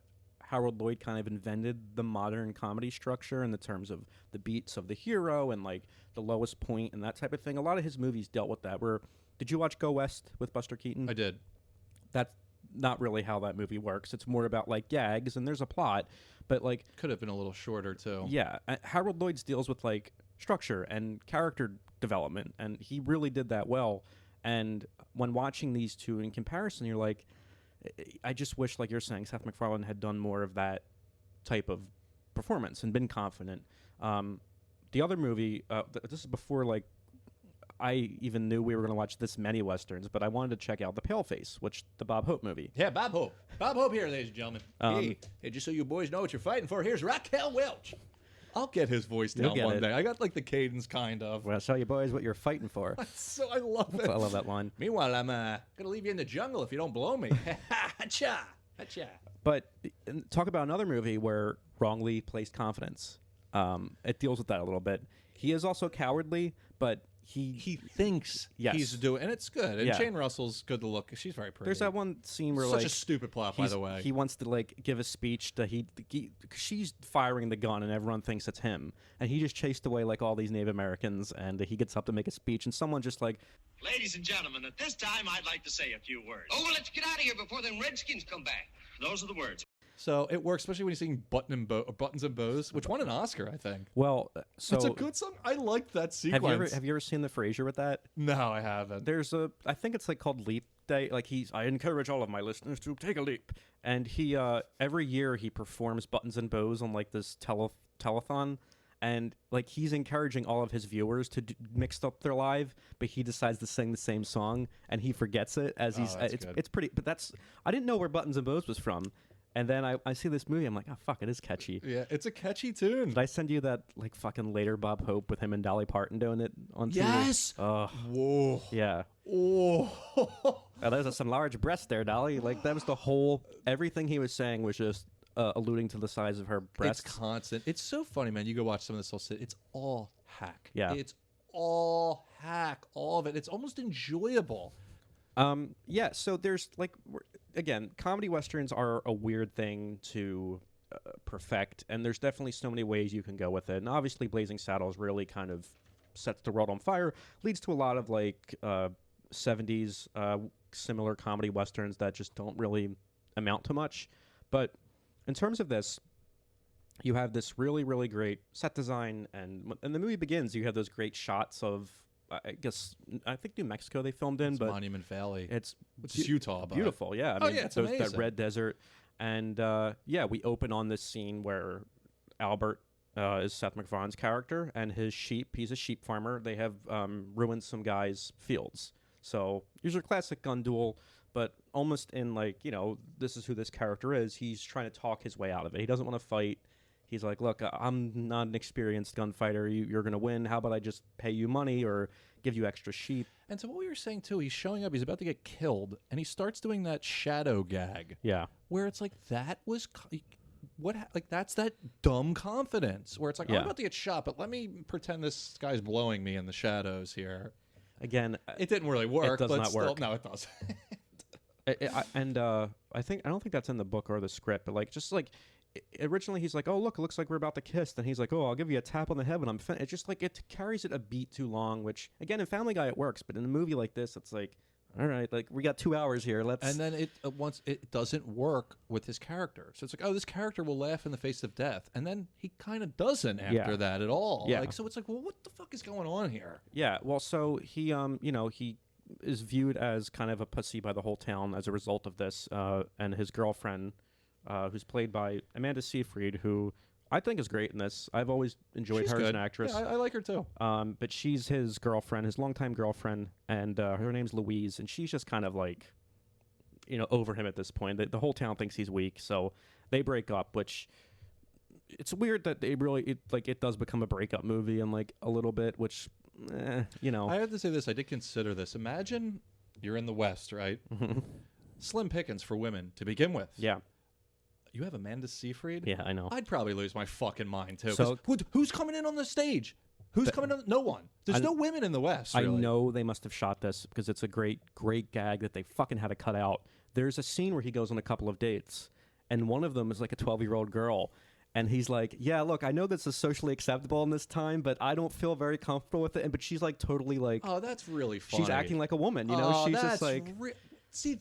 Harold Lloyd kind of invented the modern comedy structure in the terms of the beats of the hero and like the lowest point and that type of thing. A lot of his movies dealt with that. Did you watch Go West with Buster Keaton? I did. That's not really how that movie works. It's more about like gags and there's a plot, but like could have been a little shorter too. Yeah, Harold Lloyd's deals with like structure and character development, and he really did that well. And when watching these two in comparison, you're like, I just wish, like you're saying, Seth MacFarlane had done more of that type of performance and been confident. The other movie, this is before like I even knew we were going to watch this many Westerns, but I wanted to check out The Paleface, the Bob Hope movie. Yeah, Bob Hope. Bob Hope here, ladies and gentlemen. Hey, just so you boys know what you're fighting for, here's Raquel Welch. I'll get his voice down one day. I got like the cadence kind of. Well, I'll show you boys what you're fighting for. So I love it. I love that line. Meanwhile, I'm going to leave you in the jungle if you don't blow me. Hacha. Hacha. But talk about another movie where wrongly placed confidence. It deals with that a little bit. He is also cowardly, but he thinks he's doing, and it's good. And Jane Russell's good to look. She's very pretty. There's that one scene where such a stupid plot, by the way. He wants to like give a speech to she's firing the gun, and everyone thinks it's him, and he just chased away like all these Native Americans, and he gets up to make a speech, and someone just like, ladies and gentlemen, at this time I'd like to say a few words. Oh, well, let's get out of here before them Redskins come back. Those are the words. So it works, especially when you're seeing Buttons and Bows, which won an Oscar, I think. Well, so it's a good song. I liked that sequence. Have you ever seen the Frasier with that? No, I haven't. I think it's like called Leap Day. Like I encourage all of my listeners to take a leap. And he every year he performs Buttons and Bows on like this telethon. And like he's encouraging all of his viewers to mix up their live, but he decides to sing the same song and he forgets it as he's. It's pretty. But I didn't know where Buttons and Bows was from. And then I see this movie, I'm like, oh, fuck, it is catchy. Yeah, it's a catchy tune. Did I send you that, like, fucking later Bob Hope with him and Dolly Parton doing it on TV? Yes! Oh. Whoa. Yeah. Oh. There's some large breasts there, Dolly. Like, that was the whole, everything he was saying was just alluding to the size of her breasts. It's constant. It's so funny, man. You go watch some of this whole shit. It's all hack. Yeah. It's all hack. All of it. It's almost enjoyable. Yeah, so there's, like, again, comedy westerns are a weird thing to perfect, and there's definitely so many ways you can go with it. And obviously, Blazing Saddles really kind of sets the world on fire, leads to a lot of like 70s similar comedy westerns that just don't really amount to much. But in terms of this, you have this really, really great set design, and the movie begins, you have those great shots of, I think New Mexico they filmed in, but Monument Valley. It's Utah. But beautiful, yeah. It's amazing. That red desert. And we open on this scene where Albert is Seth MacFarlane's character, and his sheep, he's a sheep farmer. They have ruined some guy's fields. So here's your classic gun duel, but almost in like, this is who this character is. He's trying to talk his way out of it. He doesn't want to fight. He's like, look, I'm not an experienced gunfighter. You're going to win. How about I just pay you money or give you extra sheep? And so what we were saying, too, he's showing up. He's about to get killed, and he starts doing that shadow gag. Yeah. Where it's like, that was... that's that dumb confidence where it's like, I'm about to get shot, but let me pretend this guy's blowing me in the shadows here. Again, it didn't really work. It does not work. No, it does. I don't think that's in the book or the script, but originally he's like, oh, look, it looks like we're about to kiss. Then he's like, oh, I'll give you a tap on the head when I'm finished. It's just like it carries it a beat too long, which, again, in Family Guy it works, but in a movie like this, it's like, all right, like we got 2 hours here. Let's. And then it doesn't work with his character. So it's like, oh, this character will laugh in the face of death, and then he kind of doesn't after that at all. Yeah. So it's like, well, what the fuck is going on here? Yeah. Well, so he he is viewed as kind of a pussy by the whole town as a result of this, and his girlfriend, who's played by Amanda Seyfried, who I think is great in this. I've always enjoyed her as an actress. Yeah, I like her too. But she's his girlfriend, his longtime girlfriend, and her name's Louise, and she's just kind of like, over him at this point. The whole town thinks he's weak, so they break up, which it's weird that they really, it does become a breakup movie and like a little bit, which, I have to say this, I did consider this. Imagine you're in the West, right? Slim pickings for women to begin with. Yeah. You have Amanda Seyfried? Yeah, I know. I'd probably lose my fucking mind, too. So, who's coming in on the stage? Who's coming on? No one. There's no women in the West, really. I know they must have shot this because it's a great, great gag that they fucking had to cut out. There's a scene where he goes on a couple of dates, and one of them is like a 12-year-old girl. And he's like, yeah, look, I know this is socially acceptable in this time, but I don't feel very comfortable with it. But she's like totally like... Oh, that's really funny. She's acting like a woman, She's just like... See,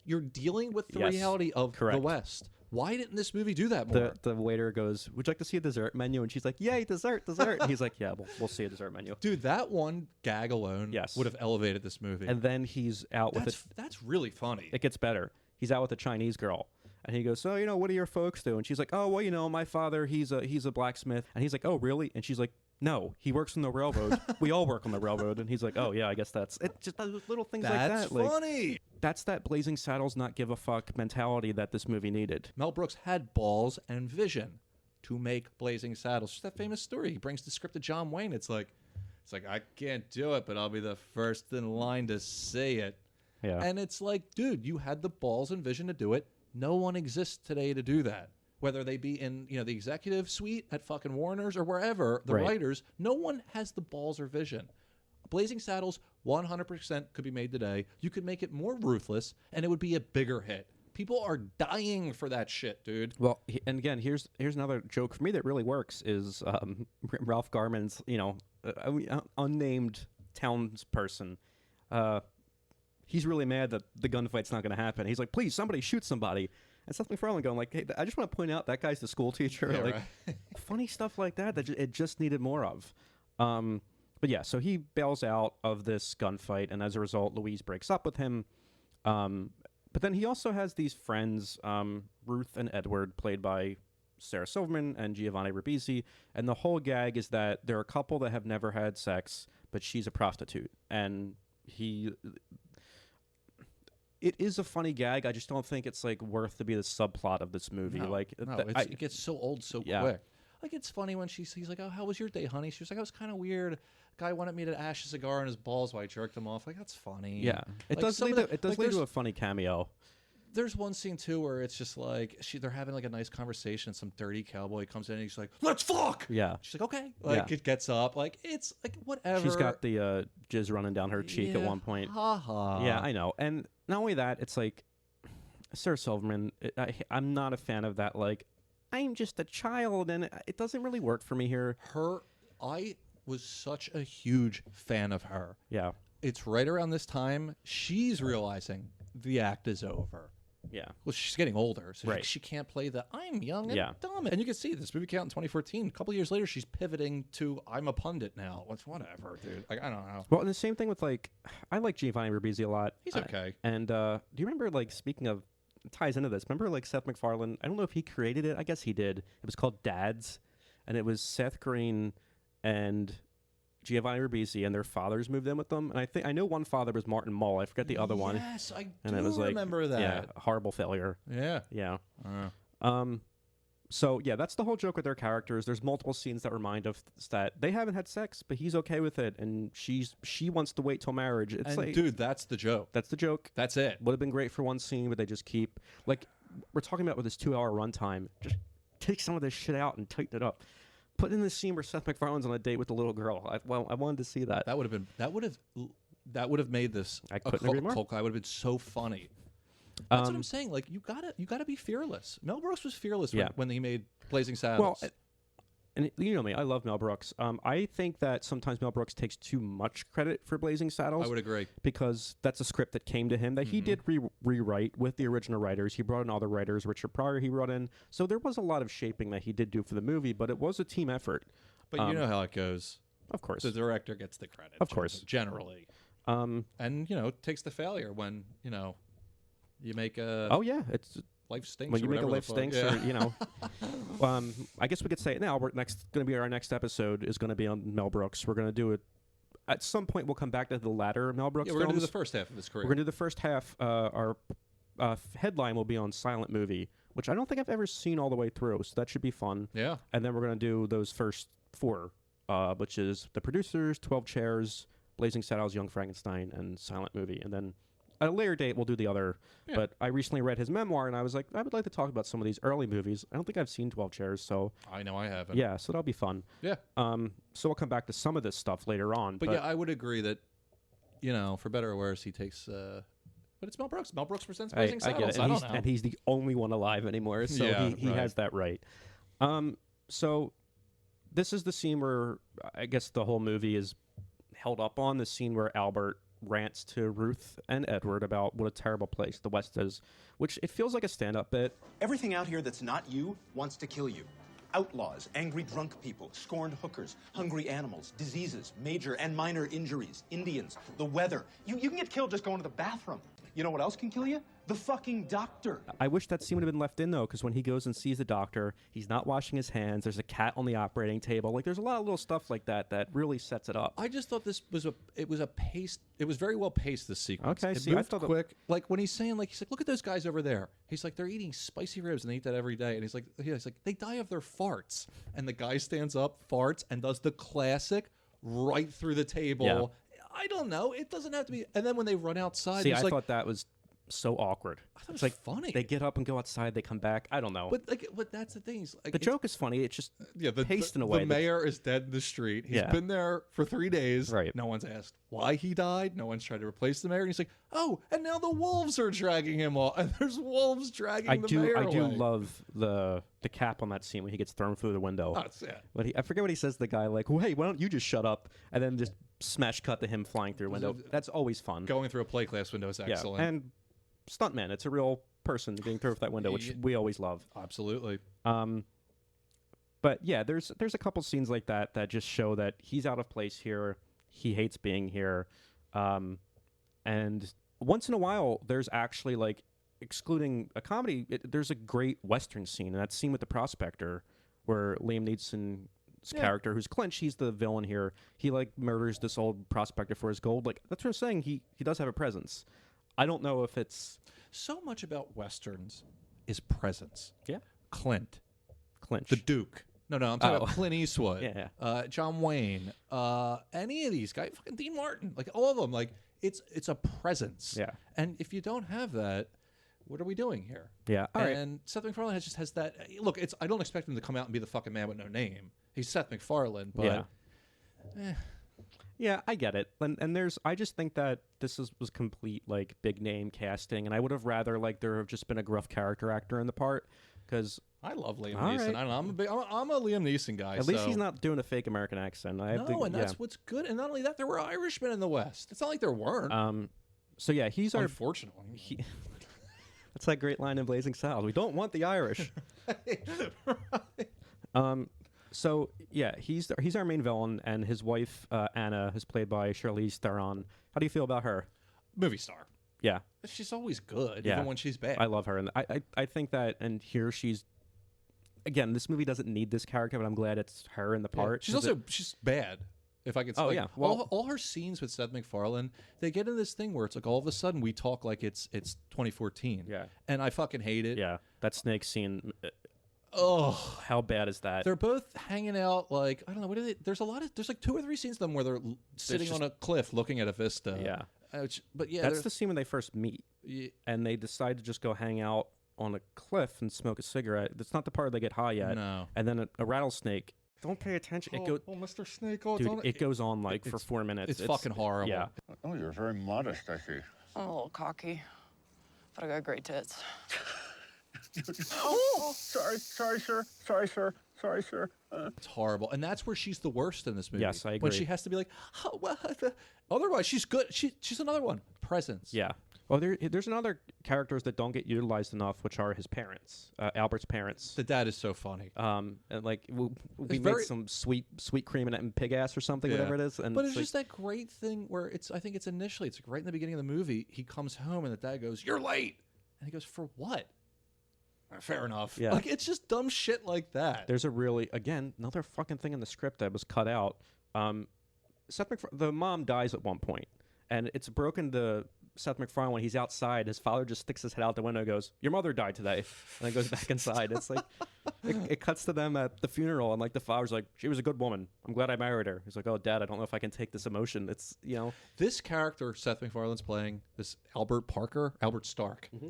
you're dealing with the reality of the West. Why didn't this movie do that more? The waiter goes, would you like to see a dessert menu? And she's like, yay, dessert. And he's like, yeah, we'll see a dessert menu. Dude, that one gag alone would have elevated this movie. And then he's out with it. That's really funny. It gets better. He's out with a Chinese girl. And he goes, so, what do your folks do? And she's like, oh, well, my father, he's a blacksmith. And he's like, oh, really? And she's like, no, he works on the railroad. We all work on the railroad. And he's like, oh, yeah, I guess that's it. Just those little things like that. That's funny. That's that Blazing Saddles not give a fuck mentality that this movie needed. Mel Brooks had balls and vision to make Blazing Saddles. Just that famous story. He brings the script to John Wayne. It's like, I can't do it, but I'll be the first in line to say it. Yeah. And it's like, dude, you had the balls and vision to do it. No one exists today to do that. Whether they be in, the executive suite at fucking Warner's or wherever, the writers, no one has the balls or vision. Blazing Saddles, 100% could be made today. You could make it more ruthless, and it would be a bigger hit. People are dying for that shit, dude. Well, and again, here's another joke for me that really works is Ralph Garman's, unnamed townsperson. He's really mad that the gunfight's not going to happen. He's like, please, somebody shoot somebody. And Seth MacFarlane going like, hey, I just want to point out that guy's the school teacher. Yeah, like, funny stuff like that it just needed more of. But yeah, so he bails out of this gunfight, and as a result, Louise breaks up with him. But then he also has these friends, Ruth and Edward, played by Sarah Silverman and Giovanni Ribisi, and the whole gag is that they're a couple that have never had sex, but she's a prostitute, and it is a funny gag. I just don't think it's like worth to be the subplot of this movie. No, it gets so old so quick. Like, it's funny when he's like, oh, how was your day, honey? She was like, it was kind of weird. Guy wanted me to ash a cigar in his balls while I jerked him off. Like, that's funny. Yeah, it does lead to a funny cameo. There's one scene too where it's just like they're having like a nice conversation. Some dirty cowboy comes in and he's like, "Let's fuck." Yeah. She's like, "Okay." Like it gets up. Like it's like whatever. She's got the jizz running down her cheek at one point. Yeah, I know. And not only that, it's like Sarah Silverman. I'm not a fan of that. Like, I'm just a child, and it doesn't really work for me here. I was such a huge fan of her. Yeah. It's right around this time she's realizing the act is over. Yeah. Well, she's getting older, so Right. she can't play the I'm young and dumb. And you can see this movie came out in 2014. A couple years later, she's pivoting to I'm a pundit now. Whatever, dude. Like, I don't know. Well, and the same thing with, like, I like Giovanni Ribisi a lot. He's okay. And do you remember, like, speaking of, it ties into this, remember, like, Seth MacFarlane? I don't know if he created it. I guess he did. It was called Dads, and it was Seth Green and Giovanni Ribisi, and their fathers moved in with them. And I know one father was Martin Mull. I forget the other one. Yes, I And do it was like, remember that. Yeah, a horrible failure. Yeah. Yeah. So yeah, that's the whole joke with their characters. There's multiple scenes that remind us that they haven't had sex, but he's okay with it, and she wants to wait till marriage. It's And like, dude, that's the joke. that's the joke. That's it. Would have been great for one scene, but they just keep, like, we're talking about with this 2-hour runtime. Just take some of this shit out and tighten it up. Put in the scene where Seth MacFarlane's on a date with the little girl. I wanted to see that. That would have made this. I couldn't agree more. That would have been so funny. That's what I'm saying. Like, you gotta be fearless. Mel Brooks was fearless when he made Blazing Saddles. Well, and you know me, I love Mel Brooks. I think that sometimes Mel Brooks takes too much credit for Blazing Saddles. I would agree. Because that's a script that came to him that he did rewrite with the original writers. He brought in other writers. Richard Pryor he brought in. So there was a lot of shaping that he did do for the movie, but it was a team effort. But you know how it goes. Of course. The director gets the credit. Of course. Generally. And, takes the failure when, you make a... Oh, yeah. It's... Life stinks. When you make a life stinks, or I guess we could say it now. Our next episode is going to be on Mel Brooks. We're going to do it at some point. We'll come back to the latter Mel Brooks. We're going to do the first half of his career. We're going to do the first half. Our headline will be on Silent Movie, which I don't think I've ever seen all the way through. So that should be fun. Yeah. And then we're going to do those first 4, which is The Producers, 12 Chairs, Blazing Saddles, Young Frankenstein, and Silent Movie, and then. At a later date, we'll do the other. Yeah. But I recently read his memoir, and I was like, I would like to talk about some of these early movies. I don't think I've seen 12 Chairs, so... I know I haven't. Yeah, so that'll be fun. Yeah. So we'll come back to some of this stuff later on. But yeah, I would agree that, for better or worse, he takes... But it's Mel Brooks. Mel Brooks presents Blazing Saddles. I get it. I don't know. And he's the only one alive anymore, so he has that right. So this is the scene where I guess the whole movie is held up on, the scene where Albert rants to Ruth and Edward about what a terrible place the West is, which it feels like a stand-up bit. Everything out here that's not you wants to kill you. Outlaws, angry drunk people, scorned hookers, hungry animals, diseases, major and minor injuries, Indians, the weather. You can get killed just going to the bathroom. You know what else can kill you? The fucking doctor. I wish that scene would have been left in, though, because when he goes and sees the doctor, he's not washing his hands. There's a cat on the operating table. Like, there's a lot of little stuff like that that really sets it up. I just thought it was very well paced, this sequence. Okay, it moved quick. Like, when he's saying, he's like, look at those guys over there. He's like, they're eating spicy ribs, and they eat that every day. And he's like, they die of their farts. And the guy stands up, farts, and does the classic right through the table. Yeah. I don't know. It doesn't have to be. And then when they run outside, See, I thought that was so awkward. I thought it was funny. They get up and go outside. They come back. I don't know. But that's the thing. The joke is funny. It's just paced in a way. The mayor is dead in the street. He's been there for 3 days. Right. No one's asked why he died. No one's tried to replace the mayor. And he's like, oh, and now the wolves are dragging him off. And there's wolves dragging the mayor away. I do love the cap on that scene when he gets thrown through the window. But I forget what he says to the guy, like, well, hey, why don't you just shut up? And then just smash cut to him flying through a window. That's always fun. Going through a plate glass window is excellent. Yeah. And stuntman, it's a real person getting through that window, which we always love. Absolutely. But yeah, there's a couple scenes like that just show that he's out of place here. He hates being here. And once in a while, there's actually, like, excluding a comedy, there's a great Western scene, and that scene with the prospector where Liam Neeson's character, who's Clinch, he's the villain here. He, like, murders this old prospector for his gold. Like, that's what I'm saying. He does have a presence. I don't know if it's... So much about Westerns is presence. Yeah. Clinch. The Duke. No, I'm talking about Clint Eastwood. Yeah. John Wayne. Any of these guys. Fucking Dean Martin. Like, all of them. Like, it's a presence. Yeah. And if you don't have that, what are we doing here? Yeah. All right. And Seth MacFarlane has that. Look, I don't expect him to come out and be the fucking man with no name. He's Seth MacFarlane, but... Yeah, I get it. And I just think that this was complete, like, big name casting, and I would have rather, like, there have just been a gruff character actor in the part, because I love Liam All Neeson. right. I don't know. I'm a Liam Neeson guy. At least so- he's not doing a fake American accent. That's what's good. And not only that, there were Irishmen in the West. It's not like there weren't. So yeah, he's our. Unfortunately. That's that great line in Blazing Saddles. We don't want the Irish. So yeah, he's our main villain, and his wife Anna is played by Charlize Theron. How do you feel about her? Movie star. Yeah, She's always good, Yeah. even when she's bad. I love her, and I think that, and here she's. Again, this movie doesn't need this character, but I'm glad it's her in the part. She's 'cause also she's bad. If I could say, Oh, like, yeah. Well- all her scenes with Seth MacFarlane, they get in this thing where it's like all of a sudden we talk like it's 2014. Yeah. And I fucking hate it. Yeah, that snake scene. Oh, How bad is that? they're both hanging out like I don't know. What are they? There's like 2 or 3 scenes of them where they're sitting just- on a cliff looking at a vista. Yeah. But yeah, That's the scene when they first meet, yeah, and they decide to just go hang out on a cliff and smoke a cigarette. That's not the part where they get high yet. No. And then a rattlesnake. Don't pay attention. It goes. oh, Mr. Snake. Oh, Dude, it goes on like for it's- 4 minutes. It's fucking horrible. Yeah. Oh, you're very modest, I see. I'm a little cocky, but I got great tits. Oh, sorry, sir. Sorry, sir. It's horrible, and that's where she's the worst in this movie. Yes, I When agree. she has to be like, oh, well, otherwise she's good. She's another one. Presence. Yeah. Well, there's another characters that don't get utilized enough, which are his parents, Albert's parents. The dad is so funny. And like we made very- some sweet cream and pig ass or something, whatever it is. And but it's like, just that great thing where I think it's initially, it's like right in the beginning of the movie, he comes home and the dad goes, "You're late," and he goes, "For what?" Fair enough. Yeah. Like it's just dumb shit like that. there's a really another fucking thing in the script that was cut out. The mom dies at one point, and it's broken to Seth MacFarlane when he's outside. His father just sticks his head out the window and goes, "Your mother died today," and then goes back inside. It's like it cuts to them at the funeral, and like the father's like, "She was a good woman. I'm glad I married her." He's like, "Oh, Dad, I don't know if I can take this emotion." It's This character Seth MacFarlane's playing, this Albert Stark. Mm-hmm.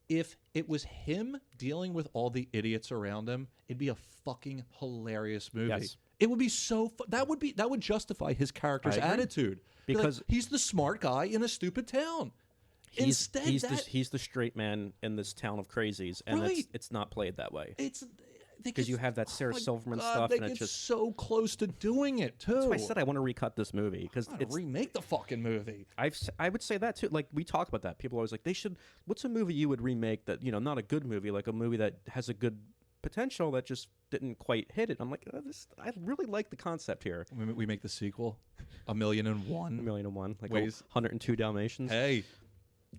If it was him dealing with all the idiots around him, it'd be a fucking hilarious movie. Yes. It would be so that would justify his character's I agree. attitude. Be like, Because- he's the smart guy in a stupid town. Instead, he's the straight man in this town of crazies, and Right. it's not played that way. it's Because you have that Sarah my Silverman God, stuff, They and get it's just. so close to doing it too. That's why I said I want to recut this movie because it's. remake the fucking movie. I would say that too. Like we talk about that. People are always like, they should. What's a movie you would remake that not a good movie, like a movie that has a good potential that just didn't quite hit it? I'm like, I really like the concept here. We make the sequel, 1,000,001. 1,000,001, like Ways. 102 Dalmatians. Hey,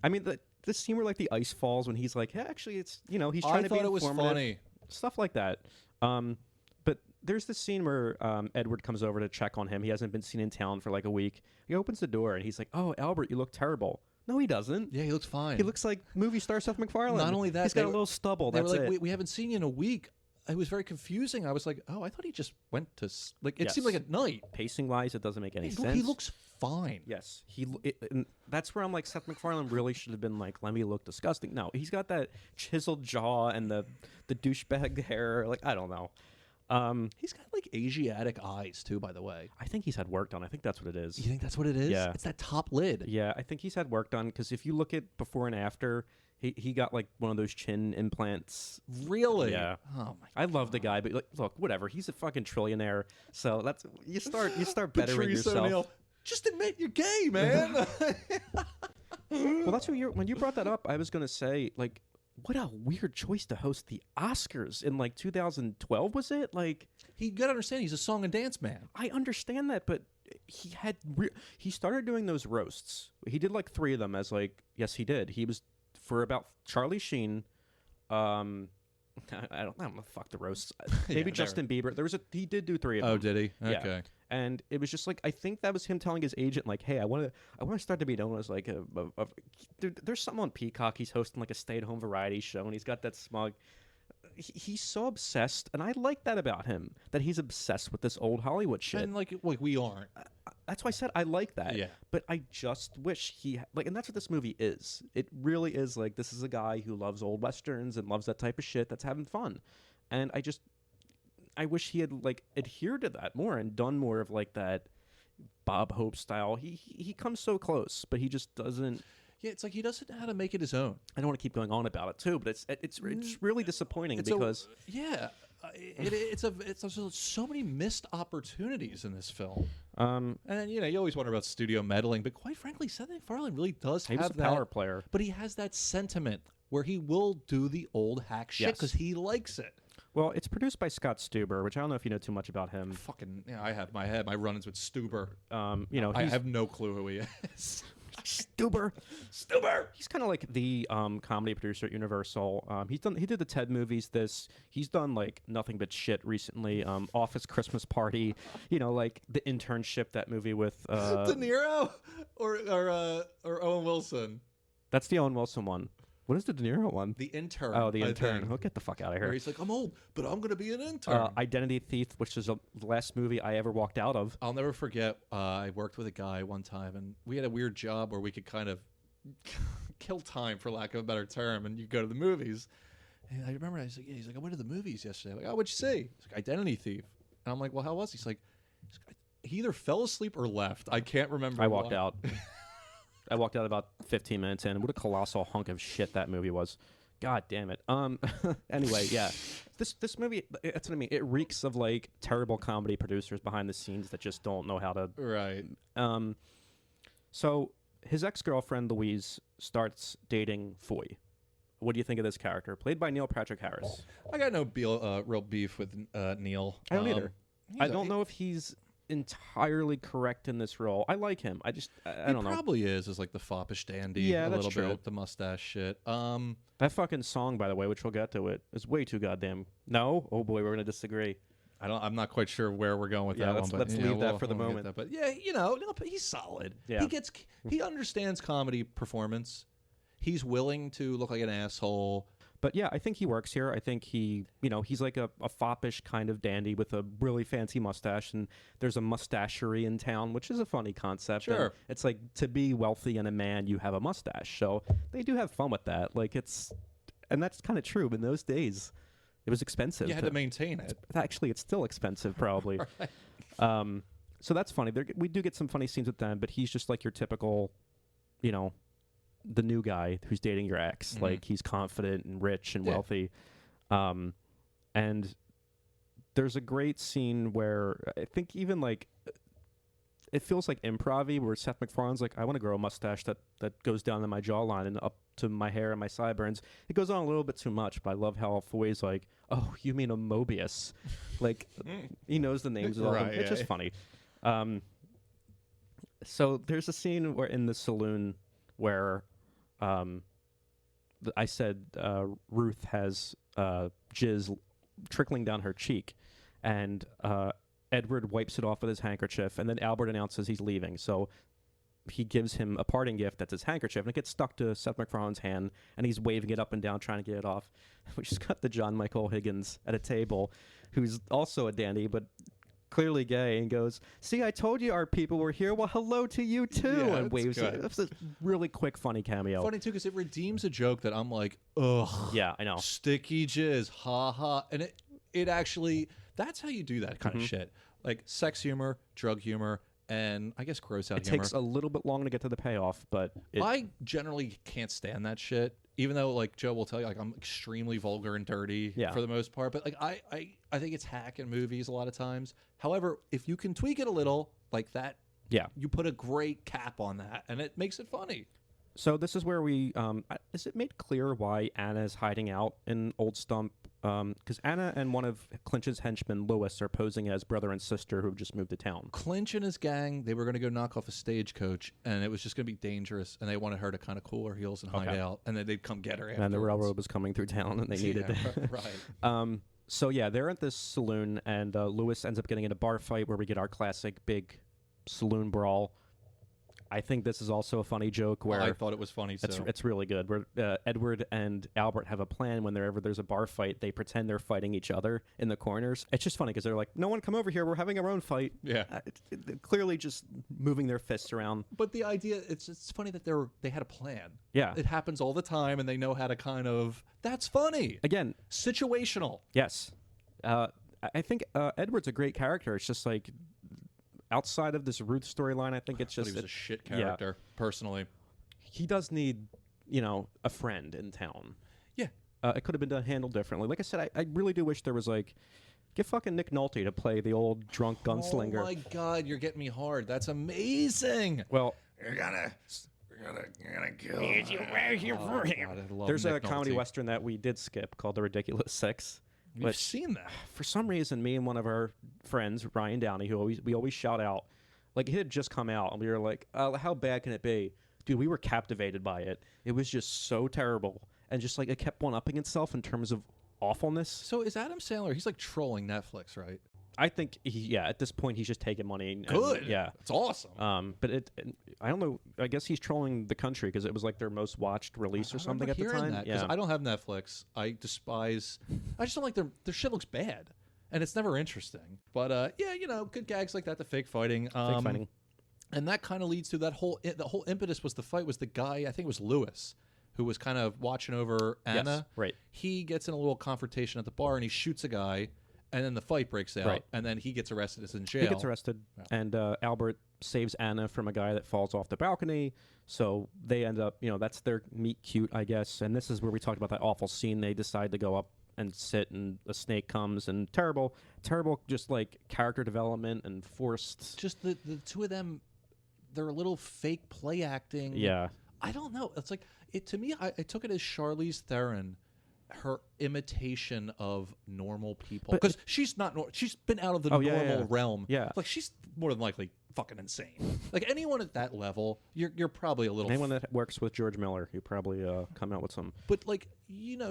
I mean, the scene where like the ice falls when he's like, hey, actually, it's he's trying I to be thought it was informative. funny. Stuff like that. But there's this scene where Edward comes over to check on him. He hasn't been seen in town for like a week. He opens the door and he's like, "Oh, Albert, you look terrible." No, he doesn't. Yeah, he looks fine. He looks like movie star Seth MacFarlane. Not only that, he's got they a were- little stubble. They were That's like, it. we haven't seen you in a week. It was very confusing. I was like, oh, I thought he just went to it seemed like Yes. at night. Pacing wise, it doesn't make any He sense. looks fine. Yes, and that's where I'm like, Seth MacFarlane really should have been like, let me look disgusting. No, he's got that chiseled jaw and the douchebag hair. Like, I don't know. He's got like Asiatic eyes too, by the way. I think he's had work done. I think that's what it is. You think that's what it is? Yeah. It's that top lid. Yeah, I think he's had work done because if you look at before and after, he got like one of those chin implants. Really? Yeah. Oh my. I love the guy, but like, look, whatever. He's a fucking trillionaire. So that's you start bettering Patrice yourself. O'Neal, just admit you're gay, man. Well, that's when you brought that up. I was gonna say like, what a weird choice to host the Oscars in like 2012. Was it like? You gotta understand, he's a song and dance man. I understand that, but he started doing those roasts. He did like 3 of them as like, yes, he did. He was for about Charlie Sheen. I don't know. Fuck the roasts. Maybe Yeah, Justin Bieber. He did do 3 of them. Oh, did he? Yeah. Okay. And it was just like, I think that was him telling his agent like, hey, I want to start to be known as like there's something on Peacock. He's hosting like a stay-at-home variety show, and he's got that smug. He's so obsessed, and I like that about him, that he's obsessed with this old Hollywood shit. And like we aren't. That's why I said I like that. Yeah. But I just wish and that's what this movie is. It really is like, this is a guy who loves old westerns and loves that type of shit that's having fun. And I wish he had like adhered to that more and done more of like that Bob Hope style. He comes so close, but he just doesn't. Yeah, it's like he doesn't know how to make it his own. I don't want to keep going on about it too, but it's really disappointing because It's so many missed opportunities in this film. And then, you always wonder about studio meddling, but quite frankly, Seth MacFarlane really does he was have a power player. But he has that sentiment where he will do the old hack shit because he likes it. Well, it's produced by Scott Stuber, which I don't know if you know too much about him. Fucking, I have my run-ins with Stuber. I have no clue who he is. Stuber. He's kind of like the comedy producer at Universal. He did the Ted movies. He's done like nothing but shit recently. Office Christmas Party. Like The Internship, that movie with De Niro or Owen Wilson. That's the Owen Wilson one. What is the De Niro one? The Intern. Oh, The Intern. Oh, get the fuck out of here. Where he's like, I'm old, but I'm going to be an intern. Identity Thief, which is the last movie I ever walked out of. I'll never forget, I worked with a guy one time, and we had a weird job where we could kind of kill time, for lack of a better term, and you go to the movies. And I remember, he's like, I went to the movies yesterday. I'm like, oh, what'd you see? He's like, Identity Thief. And I'm like, well, how was he? He's like, he either fell asleep or left. I can't remember. I walked out. I walked out about 15 minutes in. What a colossal hunk of shit that movie was. God damn it. Anyway, yeah. This movie, that's what I mean. It reeks of like terrible comedy producers behind the scenes that just don't know how to. Right. So his ex-girlfriend Louise starts dating Foy. What do you think of this character, played by Neil Patrick Harris? I got no real beef with Neil. I don't either. I don't know if he's entirely correct in this role. I like him. I don't know. He probably is like the foppish dandy. Yeah, a that's little true. bit, the mustache shit. That fucking song, by the way, which we'll get to, is way too goddamn. No, oh boy, we're gonna disagree. I'm not quite sure where we're going with that one. But let's leave that for the moment. But yeah, he's solid. Yeah. He understands comedy performance. He's willing to look like an asshole. But yeah, I think he works here. I think he's like a foppish kind of dandy with a really fancy mustache, and there's a mustachery in town, which is a funny concept. Sure. And it's like, to be wealthy and a man, you have a mustache. So they do have fun with that. And that's kind of true. In those days, it was expensive. You had to maintain it. Actually, it's still expensive, probably. Right. So that's funny. We do get some funny scenes with them, but he's just like your typical, the new guy who's dating your ex. Mm-hmm. Like, he's confident and rich and wealthy. And there's a great scene where I think even like it feels like improv-y, where Seth MacFarlane's like, I want to grow a mustache that goes down to my jawline and up to my hair and my sideburns. It goes on a little bit too much, but I love how Foy's like, oh, you mean a Mobius? Like, he knows the names of all them. It's just funny. So there's a scene where in the saloon where I said Ruth has jizz trickling down her cheek, and Edward wipes it off with his handkerchief, and then Albert announces he's leaving. So he gives him a parting gift that's his handkerchief, and it gets stuck to Seth MacFarlane's hand, and he's waving it up and down trying to get it off. We just got the John Michael Higgins at a table, who's also a dandy, but clearly gay, and goes, see, I told you our people were here. Well, hello to you too. Yeah, and waves it. It's a really quick, funny cameo. Funny too, because it redeems a joke that I'm like, ugh. Yeah, I know. Sticky jizz, ha ha. And it actually, that's how you do that kind of shit. Like sex humor, drug humor, and I guess gross out humor. It takes a little bit longer to get to the payoff, but I generally can't stand that shit. Even though, like, Joe will tell you, like, I'm extremely vulgar and dirty for the most part. But, like, I think it's hack in movies a lot of times. However, if you can tweak it a little like that, you put a great cap on that, and it makes it funny. So this is where we is it made clear why Anna is hiding out in Old Stump? Because Anna and one of Clinch's henchmen, Lewis, are posing as brother and sister who have just moved to town. Clinch and his gang, they were going to go knock off a stagecoach, and it was just going to be dangerous, and they wanted her to kind of cool her heels and hide out, and then they'd come get her afterwards. And the railroad was coming through town, and they needed that. Right. So yeah, they're at this saloon, and Lewis ends up getting in a bar fight where we get our classic big saloon brawl. I think this is also a funny joke where I thought it was funny too. It's really good. Where Edward and Albert have a plan whenever there's a bar fight, they pretend they're fighting each other in the corners. It's just funny because they're like, "No one come over here. We're having our own fight." Yeah, clearly just moving their fists around. But the idea, it's funny that they had a plan. Yeah, it happens all the time, and they know how to kind of. That's funny. Again, situational. Yes, I think Edward's a great character. It's just like, outside of this Ruth storyline, I think it's just he was a shit character, personally. he does need, a friend in town. Yeah. It could have been handled differently. Like I said, I really do wish there was like, get fucking Nick Nolte to play the old drunk gunslinger. Oh my God, you're getting me hard. That's amazing. Well, You're gonna kill there's a comedy western that we did skip called The Ridiculous Six. We've seen that. For some reason, me and one of our friends, Ryan Downey, who we always shout out, like it had just come out, and we were like, how bad can it be? Dude, we were captivated by it. It was just so terrible. And just like it kept one-upping itself in terms of awfulness. So is Adam Sandler, he's like trolling Netflix, right? I think, at this point, he's just taking money. And, Good. Yeah. It's awesome. But I don't know. I guess he's trolling the country because it was like their most watched release or something at the time. That, I don't have Netflix. I just don't like their shit looks bad. And it's never interesting. But good gags like that, the fake fighting. Fake fighting. And that kind of leads to the whole impetus was the fight was the guy, I think it was Lewis, who was kind of watching over Anna. Yes, right. He gets in a little confrontation at the bar and he shoots a guy, and then the fight breaks out, right. and then he gets arrested. Is in jail. He gets arrested, and Albert saves Anna from a guy that falls off the balcony. So they end up, that's their meet cute, I guess. And this is where we talked about that awful scene. They decide to go up and sit, and a snake comes, and terrible, just like character development and forced. Just the two of them, they're a little fake play acting. Yeah. I don't know. It's like to me. I took it as Charlize Theron, her imitation of normal people, because she's not. She's been out of the normal realm. Yeah, like she's more than likely fucking insane. Like anyone at that level, you're probably a little. Anyone that works with George Miller, you probably come out with some. But like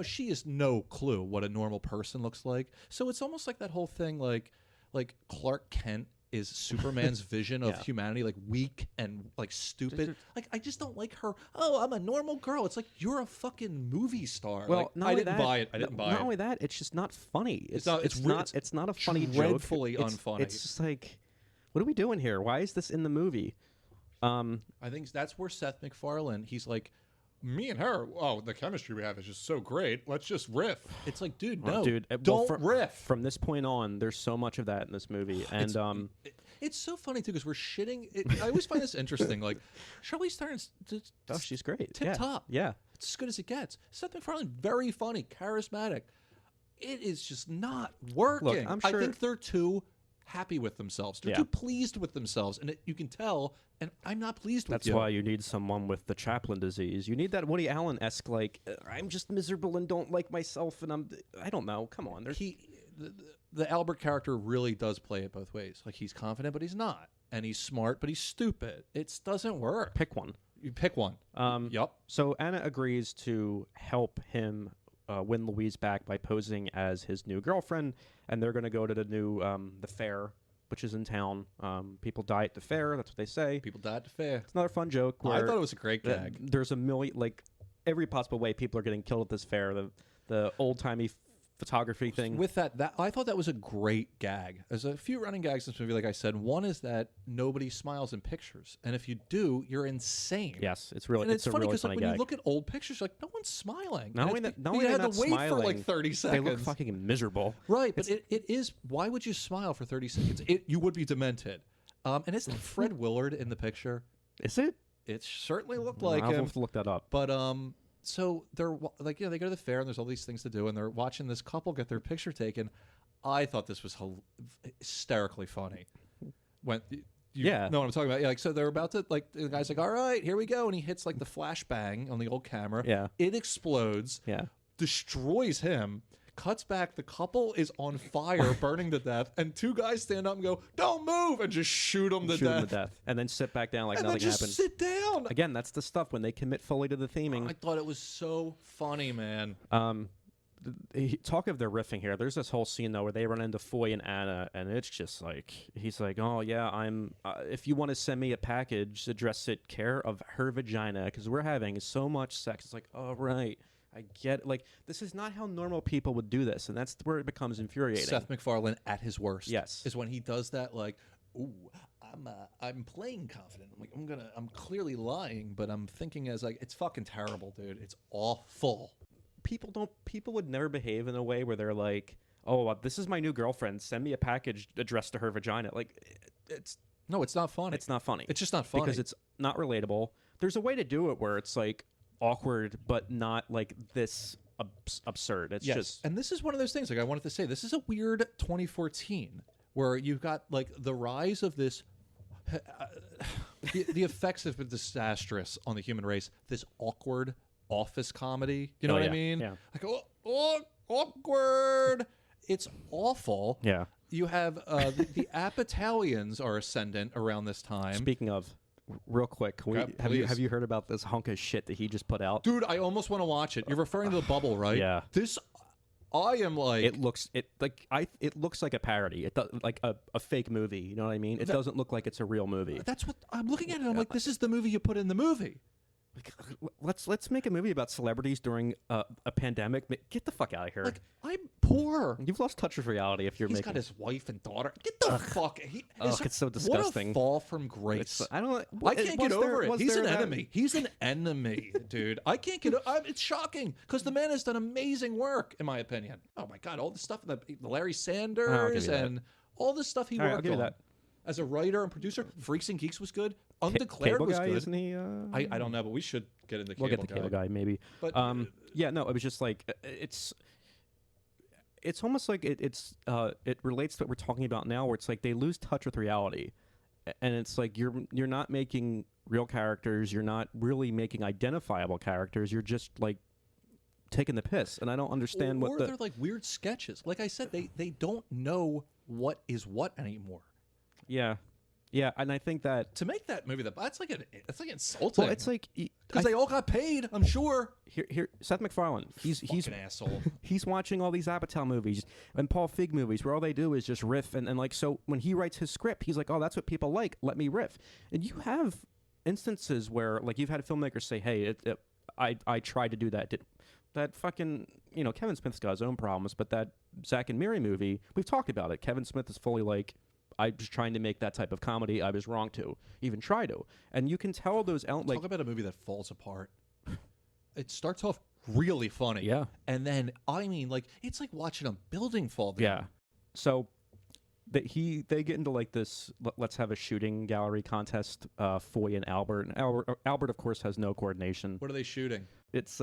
she has no clue what a normal person looks like. So it's almost like that whole thing, like Clark Kent is Superman's vision of humanity, like weak and like stupid. Like I just don't like her. Oh, I'm a normal girl. It's like you're a fucking movie star. Well, like, I didn't buy it. Not only that, it's just not funny. It's not a funny joke. Dreadfully unfunny. It's just like, what are we doing here? Why is this in the movie? I think that's where Seth MacFarlane. He's like, me and her. Oh, the chemistry we have is just so great. Let's just riff. It's like, dude, no, don't riff. From this point on, there's so much of that in this movie, and it's so funny too because we're shitting. I always find this interesting. Like Charlize Theron's, she's great, tip top. Yeah, it's as good as it gets. Seth MacFarlane, very funny, charismatic. It is just not working. Look, I'm sure. I think they're too happy with themselves. They're too pleased with themselves, and you can tell. And I'm not pleased with That's why you need someone with the Chaplin disease. You need that Woody Allen-esque, like, I'm just miserable and don't like myself, and I don't know. Come on. The Albert character really does play it both ways. Like, he's confident, but he's not. And he's smart, but he's stupid. It doesn't work. Pick one. You pick one. Yep. So Anna agrees to help him win Louise back by posing as his new girlfriend, and they're going to go to the new the fair, which is in town. People die at the fair. That's what they say. People die at the fair. It's another fun joke. I thought it was a great gag. There's a million, like every possible way people are getting killed at this fair. The old timey photography thing. With that I thought that was a great gag. There's a few running gags in this movie, like I said. One is that nobody smiles in pictures, and if you do, you're insane. Yes, it's really. And it's funny because like, when you look at old pictures, you're like, no one's smiling. Not only that, you had to wait smiling, for like 30 seconds. They look fucking miserable. Right, but it is. Why would you smile for 30 seconds? You would be demented. And isn't Fred Willard in the picture? Is it? It certainly looked like I'll him. have to look that up. But so they're like, they go to the fair and there's all these things to do, and they're watching this couple get their picture taken. I thought this was hysterically funny. When you know what I'm talking about? Yeah, like so they're about to the guy's like, all right, here we go, and he hits like the flashbang on the old camera. Yeah, it explodes. Yeah, destroys him. Cuts back, the couple is on fire, burning to death, and two guys stand up and go, "Don't move!" and just shoot them to death, and then sit back down like and nothing then just happened. Sit down again. That's the stuff when they commit fully to the theming. I thought it was so funny, man. Talk of their riffing here. There's this whole scene though where they run into Foy and Anna, and it's just like he's like, "Oh yeah, I'm. If you want to send me a package, address it care of her vagina because we're having so much sex." It's like, "Oh right." I get it. Like, this is not how normal people would do this, and that's where it becomes infuriating. Seth MacFarlane at his worst. Yes. Is when he does that, like, ooh, I'm playing confident. I'm like, I'm clearly lying, but I'm thinking as like, it's fucking terrible, dude. It's awful. People would never behave in a way where they're like, oh, this is my new girlfriend. Send me a package addressed to her vagina. Like, it's No, it's not funny. It's not funny. It's just not funny. Because it's not relatable. There's a way to do it where it's like awkward, but not like this absurd. It's just. And this is one of those things, like I wanted to say, this is a weird 2014 where you've got like the rise of this. The effects have been disastrous on the human race. This awkward office comedy. You know what I mean? Yeah. Like, awkward. It's awful. Yeah. You have the Apatalians are ascendant around this time. Speaking of, real quick, have you heard about this hunk of shit that he just put out? Dude, I almost want to watch it. You're referring to the bubble, right? Yeah. This, I am like. It looks like a parody. It does like a fake movie. You know what I mean? It doesn't look like it's a real movie. That's what I'm looking at it. I'm like, this is the movie you put in the movie. Like, let's make a movie about celebrities during a pandemic. Get the fuck out of here. Like, I'm poor. You've lost touch with reality if you're He's making. got his wife and daughter. Get the fuck. It's so disgusting. What a fall from grace. I don't. I can't get over it. He's an enemy. He's an enemy, dude. I can't get. It's shocking because the man has done amazing work, in my opinion. Oh my god, all the stuff, the Larry Sanders and all the stuff he worked on. That. As a writer and producer, Freaks and Geeks was good. Undeclared Cable was Guy, good. Isn't he? I don't know, but we should get into We'll get the Cable Guy maybe. But yeah, no, it was just like it's almost like it relates to what we're talking about now, where it's like they lose touch with reality, and it's like you're not making real characters, you're not really making identifiable characters, you're just like taking the piss, and I don't understand or they're like weird sketches. Like I said, they don't know what is what anymore. Yeah, and I think that to make that movie, that's like insulting. Well, it's like because they all got paid, I'm sure. Here, Seth MacFarlane, he's an asshole. He's watching all these Apatow movies and Paul Feig movies where all they do is just riff and like so when he writes his script, he's like, oh, that's what people like. Let me riff. And you have instances where like you've had filmmakers say, hey, I tried to do that. That fucking Kevin Smith's got his own problems, but that Zack and Miri movie, we've talked about it. Kevin Smith is fully like, I was trying to make that type of comedy. I was wrong to even try to. And you can tell those talk about a movie that falls apart. It starts off really funny. Yeah. And then, I mean, like, it's like watching a building fall down. Yeah. So they get into like this, let's have a shooting gallery contest, Foy and Albert. And Albert, of course, has no coordination. What are they shooting? It's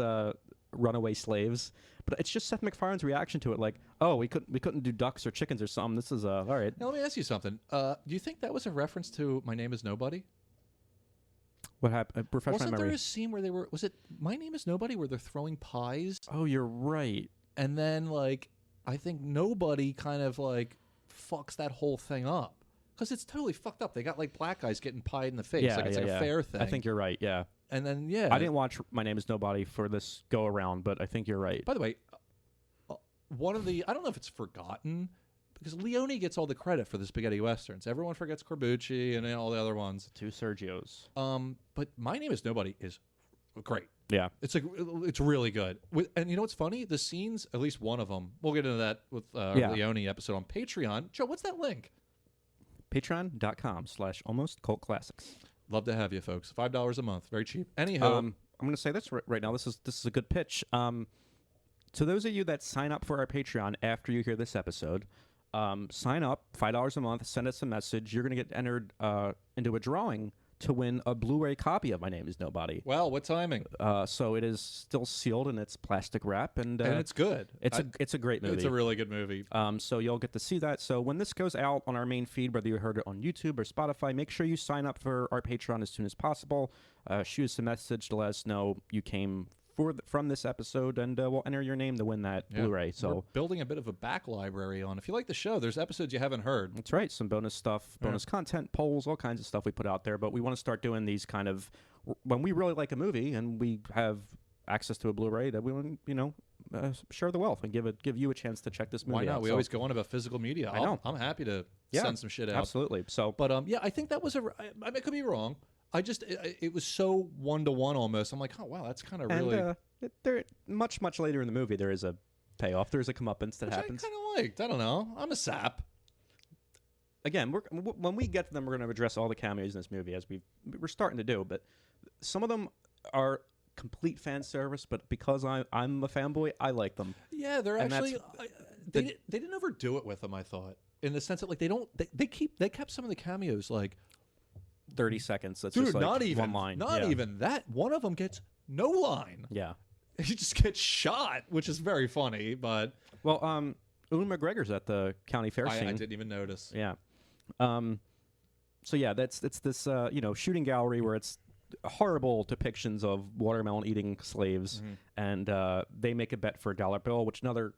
runaway slaves. But it's just Seth MacFarlane's reaction to it, like, oh, we couldn't do ducks or chickens or something. This is all right. Now let me ask you something. Do you think that was a reference to My Name Is Nobody? What happened? Refresh my memory. Wasn't there a scene where was it My Name Is Nobody where they're throwing pies? Oh, you're right. And then like I think Nobody kind of like fucks that whole thing up because it's totally fucked up. They got like black guys getting pied in the face, like it's like a fair thing. I think you're right. Yeah. And then I didn't watch My Name Is Nobody for this go around, but I think you're right. By the way, one of the I don't know if it's forgotten because Leone gets all the credit for the spaghetti westerns. Everyone forgets Corbucci and all the other ones. Two Sergios. But My Name Is Nobody is great. Yeah, it's really good. And you know what's funny? The scenes, at least one of them. We'll get into that with Leone episode on Patreon. Joe, what's that link? Patreon.com/almostcultclassics. Love to have you, folks. $5 a month, very cheap. Anyhow, I'm going to say this right now. This is a good pitch. To those of you that sign up for our Patreon after you hear this episode, sign up, $5 a month. Send us a message. You're going to get entered into a drawing to win a Blu-ray copy of My Name Is Nobody. Wow, what timing? So it is still sealed in its plastic wrap, and it's good. It's a great movie. It's a really good movie. So you'll get to see that. So when this goes out on our main feed, whether you heard it on YouTube or Spotify, make sure you sign up for our Patreon as soon as possible. Shoot us a message to let us know you came from this episode, and we'll enter your name to win that Blu-ray. So we're building a bit of a back library on. If you like the show, there's episodes you haven't heard. That's right. Some bonus stuff, bonus content, polls, all kinds of stuff we put out there. But we want to start doing these kind of when we really like a movie and we have access to a Blu-ray that we want, share the wealth and give you a chance to check this movie Why not? out. We always go on about physical media. I know. I'm happy to send some shit out. Absolutely. So, but I think that was I could be wrong. It was so 1-to-1 almost. I'm like, oh wow, that's kind of really. There much later in the movie there is a payoff. There's a comeuppance that happens. I kind of liked. I don't know. I'm a sap. Again, when we get to them, we're going to address all the cameos in this movie as we're starting to do. But some of them are complete fan service. But because I'm a fanboy, I like them. Yeah, they're actually they didn't overdo it with them. I thought in the sense that like they kept some of the cameos like 30 seconds. That's Dude, just like not even one line. Not Yeah. even that. One of them gets no line. Yeah. He just gets shot, which is very funny. But Well, Ewan McGregor's at the county fair scene. I didn't even notice. Yeah. So yeah, it's this shooting gallery where it's horrible depictions of watermelon eating slaves, and they make a bet for a dollar bill, which another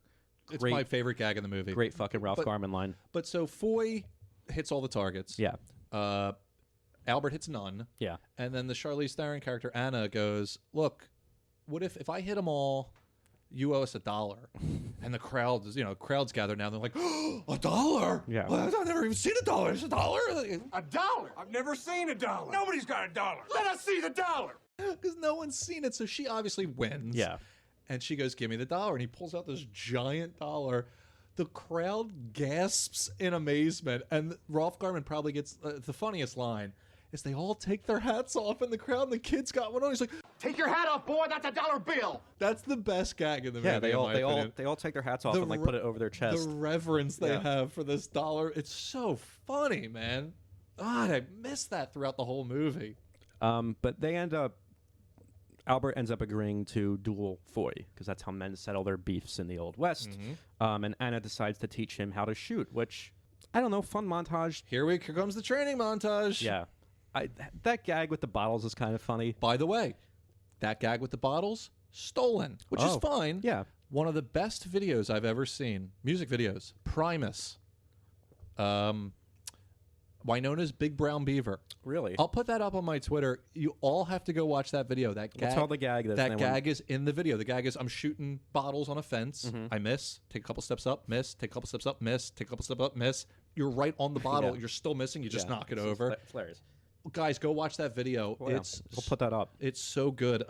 It's great, my favorite gag in the movie. great fucking Ralph Garman line. But so Foy hits all the targets. Yeah. Albert hits none. Yeah. And then the Charlize Theron character Anna goes, "Look, what if I hit them all, you owe us $1?" And the crowds gather now. They're like, oh, $1? Yeah. Well, I've never even seen $1. It's $1. $1? I've never seen $1. Nobody's got $1. Let us see the dollar. Because no one's seen it. So she obviously wins. Yeah. And she goes, "Give me the $1." And he pulls out this giant dollar. The crowd gasps in amazement. And Rolf Garman probably gets the funniest line is they all take their hats off in the crowd. And the kid's got one on. He's like, Take your hat off, boy. That's $1 bill. that's the best gag in the movie. Yeah, they in my opinion. all take their hats off The and like re- put it over their chest. The reverence they Yeah. have for this dollar. It's so funny, man. God, I missed that throughout the whole movie. But they Albert ends up agreeing to duel Foy because that's how men settle their beefs in the Old West. And Anna decides to teach him how to shoot, which, I don't know, fun montage. Here comes the training montage. Yeah. That gag with the bottles is kind of funny. By the way, that gag with the bottles, stolen, which is Oh, fine. yeah. One of the best videos I've ever seen, music videos, Primus. Winona's Big Brown Beaver. Really? I'll put that up on my Twitter. You all have to go watch that video. That gag, We'll tell the gag this, that and then gag is in the video. The gag is I'm shooting bottles on a fence. I miss. Take a couple steps up. Miss. Take a couple steps up. Miss. Take a couple steps up. Miss. You're right on the bottle. Yeah. You're still missing. You just knock it It's over. hilarious. Guys, go watch that video. Well, yeah, we'll put that up. It's so good.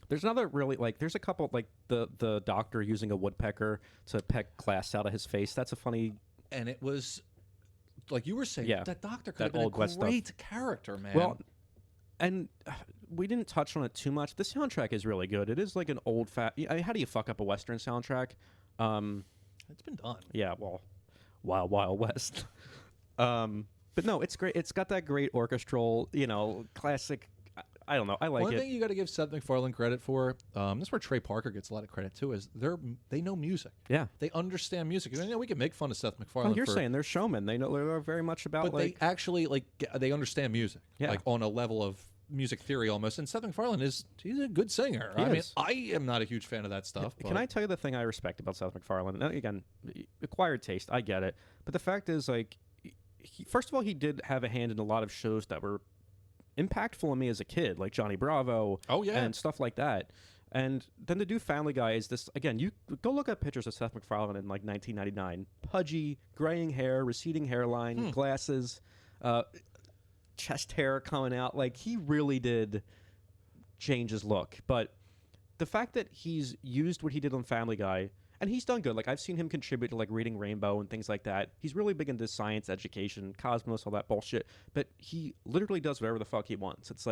There's another really there's a couple like the doctor using a woodpecker to peck glass out of his face. That's a funny. And it was like you were saying. Yeah, that doctor could that have been Old a West stuff. great character, man. Well, and we didn't touch on it too much. The soundtrack is really good. It is like an old how do you fuck up a Western soundtrack? It's been done. Yeah, well, Wild West. But no, it's great. It's got that great orchestral, classic. I don't know. I like One it. thing you got to give Seth MacFarlane credit for, that's where Trey Parker gets a lot of credit too, is they know music. Yeah. They understand music. We can make fun of Seth MacFarlane. Well, you're saying they're showmen. They're very much about but they actually they understand music. Yeah. Like on a level of music theory almost. And Seth MacFarlane he's a good singer. He I mean, is. I am not a huge fan of that stuff. Can I tell you the thing I respect about Seth MacFarlane? And again, acquired taste. I get it. But the fact is, first of all, he did have a hand in a lot of shows that were impactful on me as a kid, like Johnny Bravo. Oh, yeah. And stuff like that. And then to do Family Guy is this, again, you go look at pictures of Seth MacFarlane in 1999. Pudgy, graying hair, receding hairline, glasses, chest hair coming out. He really did change his look. But the fact that he's used what he did on Family Guy, and he's done good. I've seen him contribute to Reading Rainbow and things like that. He's really big into science, education, cosmos, all that bullshit. But he literally does whatever the fuck he wants. It's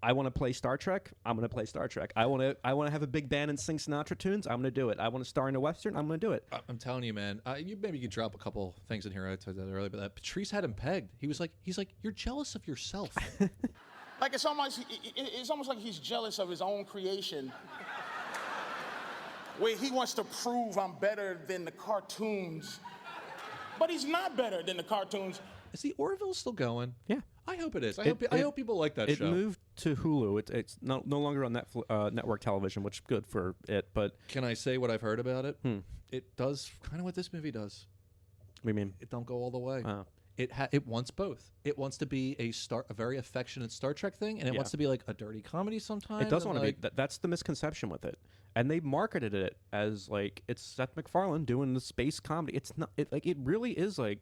I want to play Star Trek. I'm going to play Star Trek. I want to have a big band and sing Sinatra tunes. I'm going to do it. I want to star in a Western. I'm going to do it. I'm telling you, man. You could drop a couple things in here. I told you that earlier, but that Patrice had him pegged. He's like, you're jealous of yourself. It's almost like he's jealous of his own creation. Where he wants to prove I'm better than the cartoons. But he's not better than the cartoons. Is the Orville still going? Yeah. I hope it is. I hope people like that show. It moved to Hulu. It's no longer on network television, which is good for it. But can I say what I've heard about it? It does kind of what this movie does. What do you mean? It don't go all the way. Oh. It wants both. It wants to be a very affectionate Star Trek thing, and it wants to be like a dirty comedy sometimes. It does want to be. That's the misconception with it. And they marketed it as it's Seth MacFarlane doing the space comedy. It's not. It really is like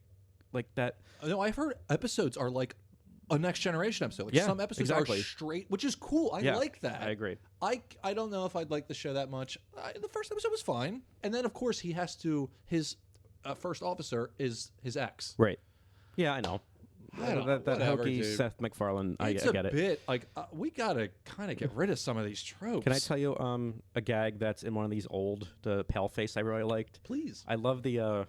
that. No, I've heard episodes are like a Next Generation episode. Yeah, some episodes exactly. are straight, which is cool. I like that. I agree. I don't know if I'd like the show that much. The first episode was fine, and then of course he has to. His first officer is his ex. Right. Yeah, I know. That whatever, hokey dude. Seth MacFarlane. I It's get a it. bit we gotta kind of get rid of some of these tropes. Can I tell you a gag that's in one of these the Pale Face I really liked? Please. I love the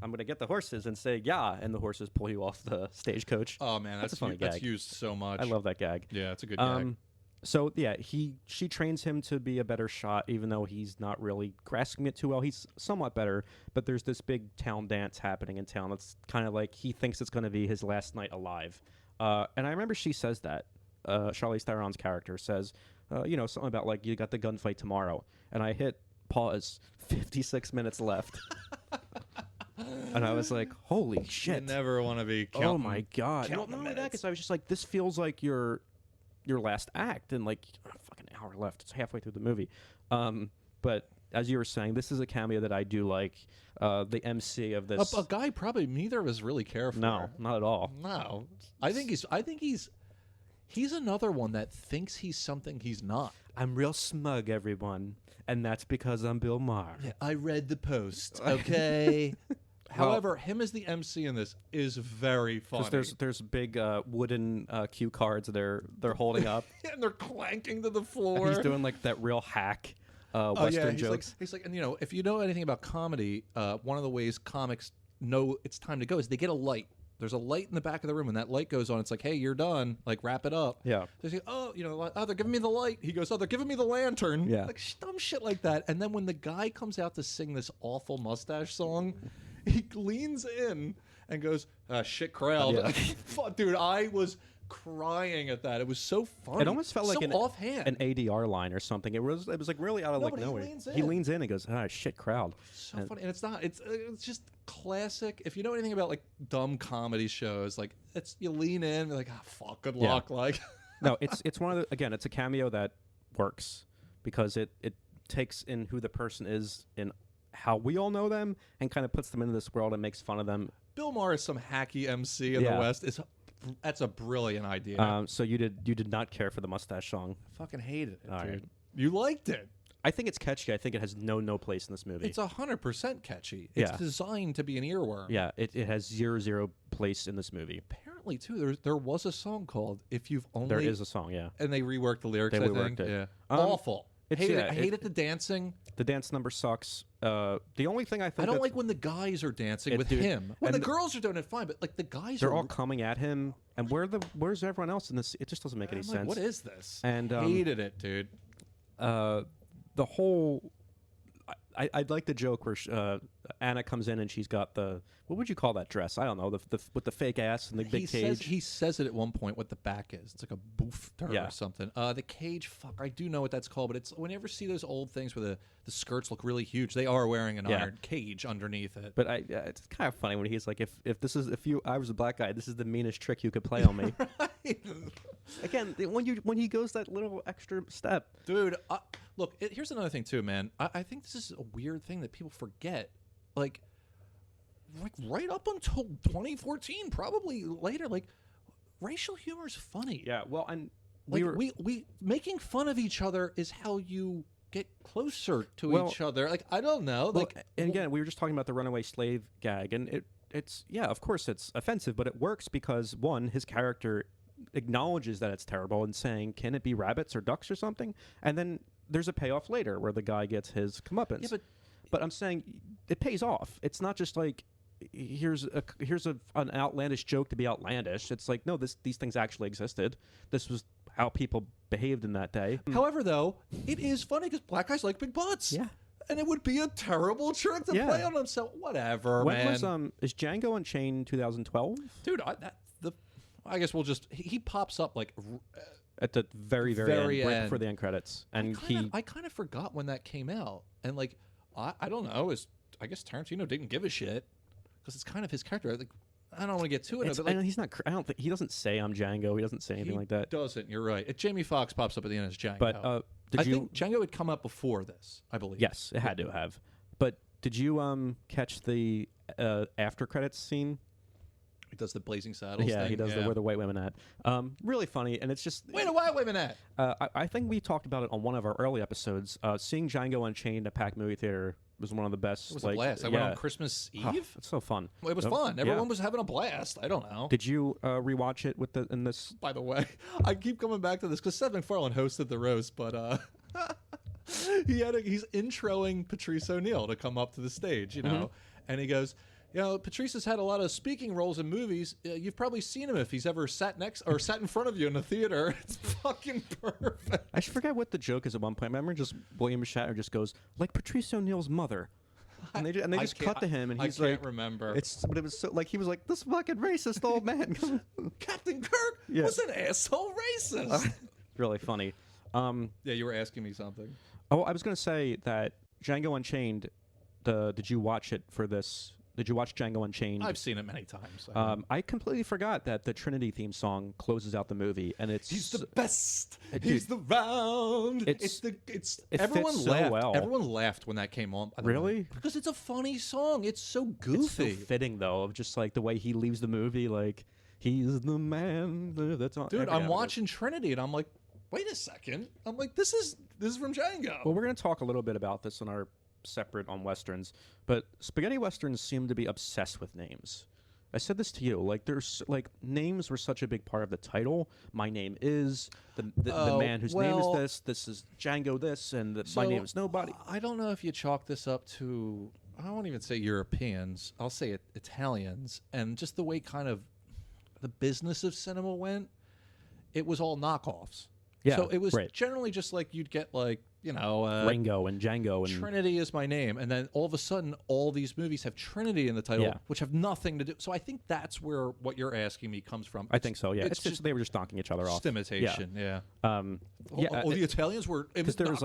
I'm gonna get the horses and say yeah, and the horses pull you off the stagecoach. Oh man, that's a funny that's gag. used so much. I love that gag. Yeah, it's a good gag. So yeah, she trains him to be a better shot, even though he's not really grasping it too well. He's somewhat better, but there's this big town dance happening in town. It's kind of like he thinks it's going to be his last night alive. And I remember she says that. Charlize Theron's character says, something about like you got the gunfight tomorrow, and I hit pause. 56 minutes left. And I was like, holy shit. You never want to be counting. Oh my god. Not only that, because I was just like, this feels like your last act, and like fucking hour left. It's halfway through the movie. But as you were saying, this is a cameo that I do like. The MC of this, a guy probably neither of us really care for. No, not at all. No, I think he's another one that thinks he's something he's not. I'm real smug, everyone, and that's because I'm Bill Maher. Yeah, I read the post. Okay. However, him as the MC in this is very funny. Because there's big wooden cue cards they're holding up. And they're clanking to the floor. And he's doing like that real hack Western jokes. He's like, and if you know anything about comedy, one of the ways comics know it's time to go is they get a light. There's a light in the back of the room. When that light goes on, it's like, hey, you're done. Like, wrap it up. Yeah. They say, they're giving me the light. He goes, they're giving me the lantern. Yeah. Like, dumb shit like that. And then when the guy comes out to sing this awful mustache song, he leans in and goes, shit crowd. Yeah. Fuck, dude, I was crying at that. It was so funny. It almost felt like an offhand. ADR line or something. It was like really out of like nowhere. He leans in and goes, shit crowd. So funny. And it's not. It's just classic. If you know anything about like dumb comedy shows, like you lean in, you're like, fuck, good luck. Like, no, it's one of the, again, it's a cameo that works because it takes in who the person is in how we all know them and kind of puts them into this world and makes fun of them. Bill Maher is some hacky MC in the West. That's a brilliant idea. So you did not care for the mustache song. I fucking hated it, all dude. Right. You liked it. I think it's catchy. I think it has no place in this movie. It's 100% catchy. It's designed to be an earworm. Yeah, it has zero place in this movie. Apparently, too, there was a song called "If You've Only." There is a song, yeah. And they reworked the lyrics. They I reworked think. it. Yeah, awful. I hated the dancing. The dance number sucks. The only thing I think I don't like when the guys are dancing with him. When the girls are doing it, fine, but like the guys, they're all coming at him. And where's everyone else in this? It just doesn't make any sense. What is this? And hated it, dude. The whole. I'd like the joke where Anna comes in and she's got the, what would you call that dress? I don't know, the with the fake ass and the big cage. He says it at one point what the back is. It's like a boof or something. The cage, fuck, I do know what that's called, but it's when you ever see those old things where the skirts look really huge, they are wearing an iron cage underneath it. But it's kind of funny when he's like, if I was a black guy, this is the meanest trick you could play on me. Right. Again, when he goes that little extra step, dude. Look, here's another thing too, man. I think this is a weird thing that people forget. Like right up until 2014, probably later, like racial humor is funny. Yeah, well, and we making fun of each other is how you get closer to each other. Like, I don't know. Like, and again, we were just talking about the runaway slave gag, and it's of course it's offensive, but it works because one, his character acknowledges that it's terrible and saying, can it be rabbits or ducks or something? And then there's a payoff later where the guy gets his comeuppance. Yeah, but I'm saying it pays off. It's not just like here's an outlandish joke to be outlandish. It's like, no, these things actually existed. This was how people behaved in that day. However, though, it is funny because black guys like big butts. Yeah. And it would be a terrible trick to play on them. So whatever, when man. Is Django Unchained 2012? Dude, I guess we'll just he pops up like at the very end, right before the end credits, and I kind of forgot when that came out, and like I don't know, I guess Tarantino didn't give a shit because it's kind of his character. Like, I don't want to get too into it, but like, he's not. I don't think he doesn't say I'm Django. He doesn't say anything like that. Doesn't. You're right. Jamie Foxx pops up at the end as Django. But I think Django had come up before this, I believe. Yes, it had to have. But did you catch the after credits scene? He does the Blazing Saddles thing. He does the Where the White Women At. Really funny, and it's just... Where the White Women At? I think we talked about it on one of our early episodes. Seeing Django Unchained at Pack Movie Theater was one of the best. It was a blast. I went on Christmas Eve. It's so fun. It was fun. Everyone was having a blast. I don't know. Did you rewatch it in this? By the way, I keep coming back to this because Seth MacFarlane hosted the roast, but he's introing Patrice O'Neal to come up to the stage, you know, and he goes, You know, Patrice has had a lot of speaking roles in movies. You've probably seen him if he's ever sat next or sat in front of you in the theater. It's fucking perfect. I forget what the joke is at one point. I remember just William Shatner just goes, like Patrice O'Neal's mother. And they just cut to him, and he's like, I can't remember. But it was so like he was like, this fucking racist old man. Captain Kirk was an asshole racist. Really funny. Yeah, you were asking me something. Oh, I was gonna say that Django Unchained. Did you watch it for this? Did you watch Django Unchained? I've seen it many times. I completely forgot that the Trinity theme song closes out the movie, and he's the best. He's the round. It everyone fits so laughed. well. Everyone laughed when that came on. Really? Because it's a funny song. It's so goofy. It's so fitting though, of just like the way he leaves the movie, like he's the man. That's on. Dude, I'm watching Trinity, and I'm like, wait a second. I'm like, this is from Django. Well, we're gonna talk a little bit about this in our separate on westerns, but spaghetti westerns seem to be obsessed with names. I said this to you, like there's like names were such a big part of the title. My name is the man whose name is this. This is Django this, and my name is nobody. I don't know if you chalk this up to, I won't even say Europeans, I'll say Italians, and just the way kind of the business of cinema went. It was all knockoffs. Yeah, so it was right. generally just like you'd get like, you know, Ringo and Django and Trinity is my name, and then all of a sudden all these movies have Trinity in the title, which have nothing to do. So I think that's where what you're asking me comes from. I think so. Yeah, it's just they were just knocking each other off. Just imitation. Yeah. The Italians were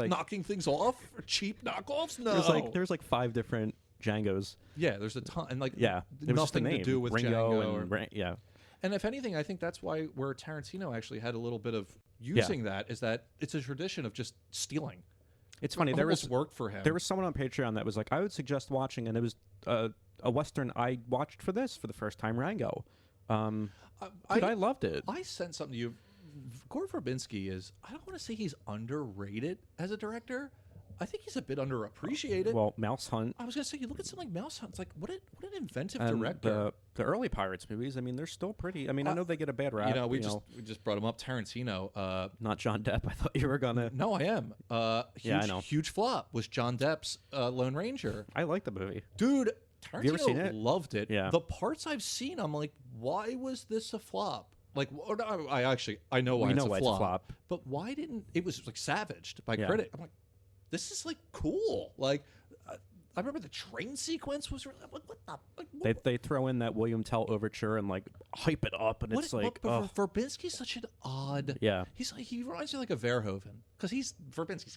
knocking things off, cheap knockoffs. No, there's like 5 different Djangos. Yeah, there's a ton, and like there was just a nothing name. to do with Ringo Django. yeah. And if anything, I think that's why where Tarantino actually had a little bit of using that is that it's a tradition of just stealing. It's funny. There was worked for him. There was someone on Patreon that was like, I would suggest watching, and it was a Western I watched for this for the first time, Rango. I loved it. I sent something to you. Gore Verbinski is, I don't want to say he's underrated as a director. I think he's a bit underappreciated. Well, Mouse Hunt. I was going to say, you look at something like Mouse Hunt, it's like, what an inventive and director. The early Pirates movies, I mean, they're still pretty. I mean, I know they get a bad rap. You know, we just brought him up. Tarantino. Not John Depp. I thought you were going to. No, I am. Yeah, I know. Huge flop was John Depp's Lone Ranger. I like the movie. Dude, Tarantino Have you ever seen it? Loved it. Yeah. The parts I've seen, I'm like, why was this a flop? Like, I know why it's a flop. But why didn't it was like savaged by critic? I'm like, this is like cool. Like, I remember the train sequence was really, what the? Like, they throw in that William Tell overture and like hype it up, and it's like, but Verbinski's such an odd. Yeah, he reminds me like of Verhoeven because Verbinski's.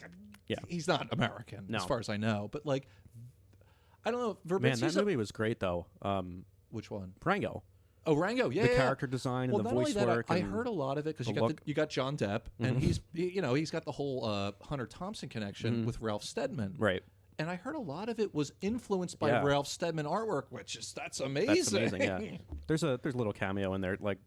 He's not American as far as I know, but like, I don't know. Verbinski's Man, that movie was great though. Which one? Rango. Oh, Rango, yeah, the character design and the voice work. I heard a lot of it because you got John Depp, and he's got the whole Hunter Thompson connection with Ralph Steadman, right? And I heard a lot of it was influenced by Ralph Steadman artwork, which is that's amazing. That's amazing. Yeah, there's a little cameo in there, like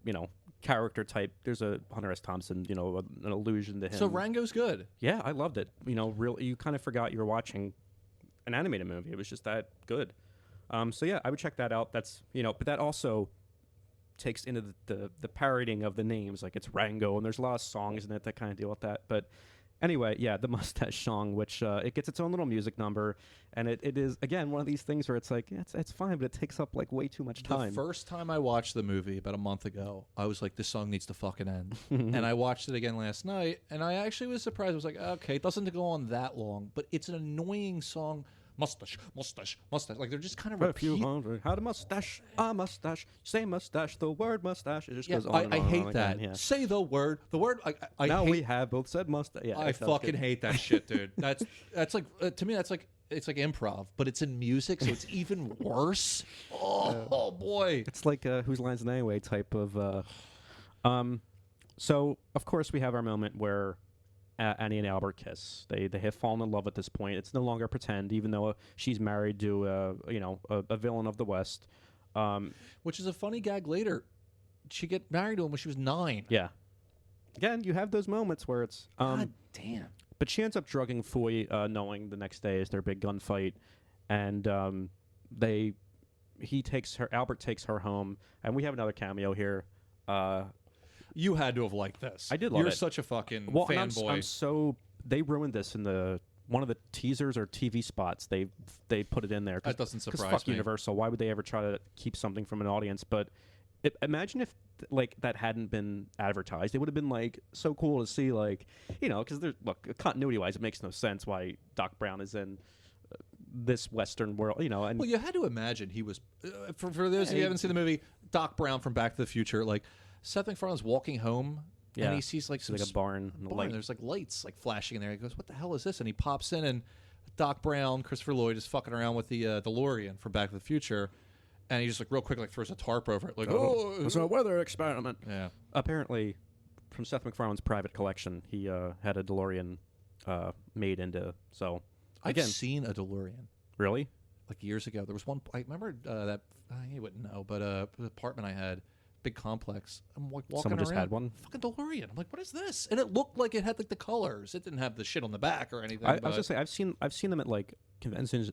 character type. There's a Hunter S. Thompson, an allusion to him. So Rango's good. Yeah, I loved it. You kind of forgot you were watching an animated movie. It was just that good. So yeah, I would check that out. That's but that also takes into the parodying of the names, like it's Rango, and there's a lot of songs in it that kind of deal with that. But anyway, yeah, the mustache song, which it gets its own little music number, and it is again one of these things where it's like it's fine, but it takes up like way too much time. The first time I watched the movie about a month ago, I was like, this song needs to fucking end. And I watched it again last night, and I actually was surprised. I was like, okay, it doesn't go on that long, but it's an annoying song. Mustache, mustache, mustache. Like they're just kind of repeat. How to mustache, a mustache. Say mustache, the word mustache. It just goes on. I hate on that. Again, Say the word. The word. We have both said mustache. Yeah, I fucking hate that shit, dude. That's like to me. That's like it's like improv, but it's in music, so it's even worse. Oh boy. It's like whose lines anyway type of. So of course we have our moment where Annie and Albert kiss. They have fallen in love at this point. It's no longer pretend, even though she's married to a villain of the West. Which is a funny gag later. She get married to him when she was 9. Yeah. Again, you have those moments where it's God damn. But she ends up drugging Foy, knowing the next day is their big gunfight, and Albert takes her home, and we have another cameo here. You had to have liked this. I did love it. You're such a fucking fanboy. fanboy. They ruined this in the one of the teasers or TV spots they put it in there. That doesn't surprise fuck me. Universal. Why would they ever try to keep something from an audience? But imagine if like that hadn't been advertised. It would have been like so cool to see, like, you know, because there's continuity wise, it makes no sense why Doc Brown is in this Western world, you know. And well, you had to imagine he was for those of you who haven't seen the movie, Doc Brown from Back to the Future, like Seth MacFarlane's walking home. Yeah. And he sees like some like a barn. And barn. There's like lights like flashing in there. He goes, "What the hell is this?" And he pops in, and Doc Brown, Christopher Lloyd, is fucking around with the DeLorean from Back to the Future, and he just like real quick like throws a tarp over it, like, "Oh, it's a weather experiment." Yeah. Apparently, from Seth MacFarlane's private collection, he had a DeLorean made into. So again, I've seen a DeLorean really like years ago. There was one. I remember that you wouldn't know, but the apartment I had. Big complex. I'm like walking someone just around, had one. Fucking DeLorean. I'm like, what is this? And it looked like it had like the colors. It didn't have the shit on the back or anything. I was gonna say I've seen them at like conventions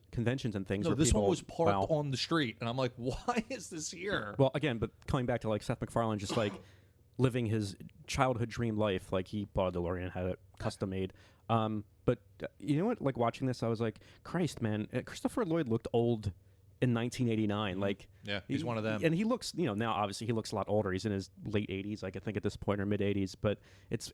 and things. No, where this people, one was parked on the street, and I'm like, why is this here? Well, again, but coming back to like Seth MacFarlane, just like living his childhood dream life. Like he bought a DeLorean, had it custom made. But you know what? Like watching this, I was like, Christ, man, Christopher Lloyd looked old in 1989. Like, yeah, he's one of them. And he looks, you know, now obviously he looks a lot older. He's in his late 80s, like I think at this point, or mid 80s. But it's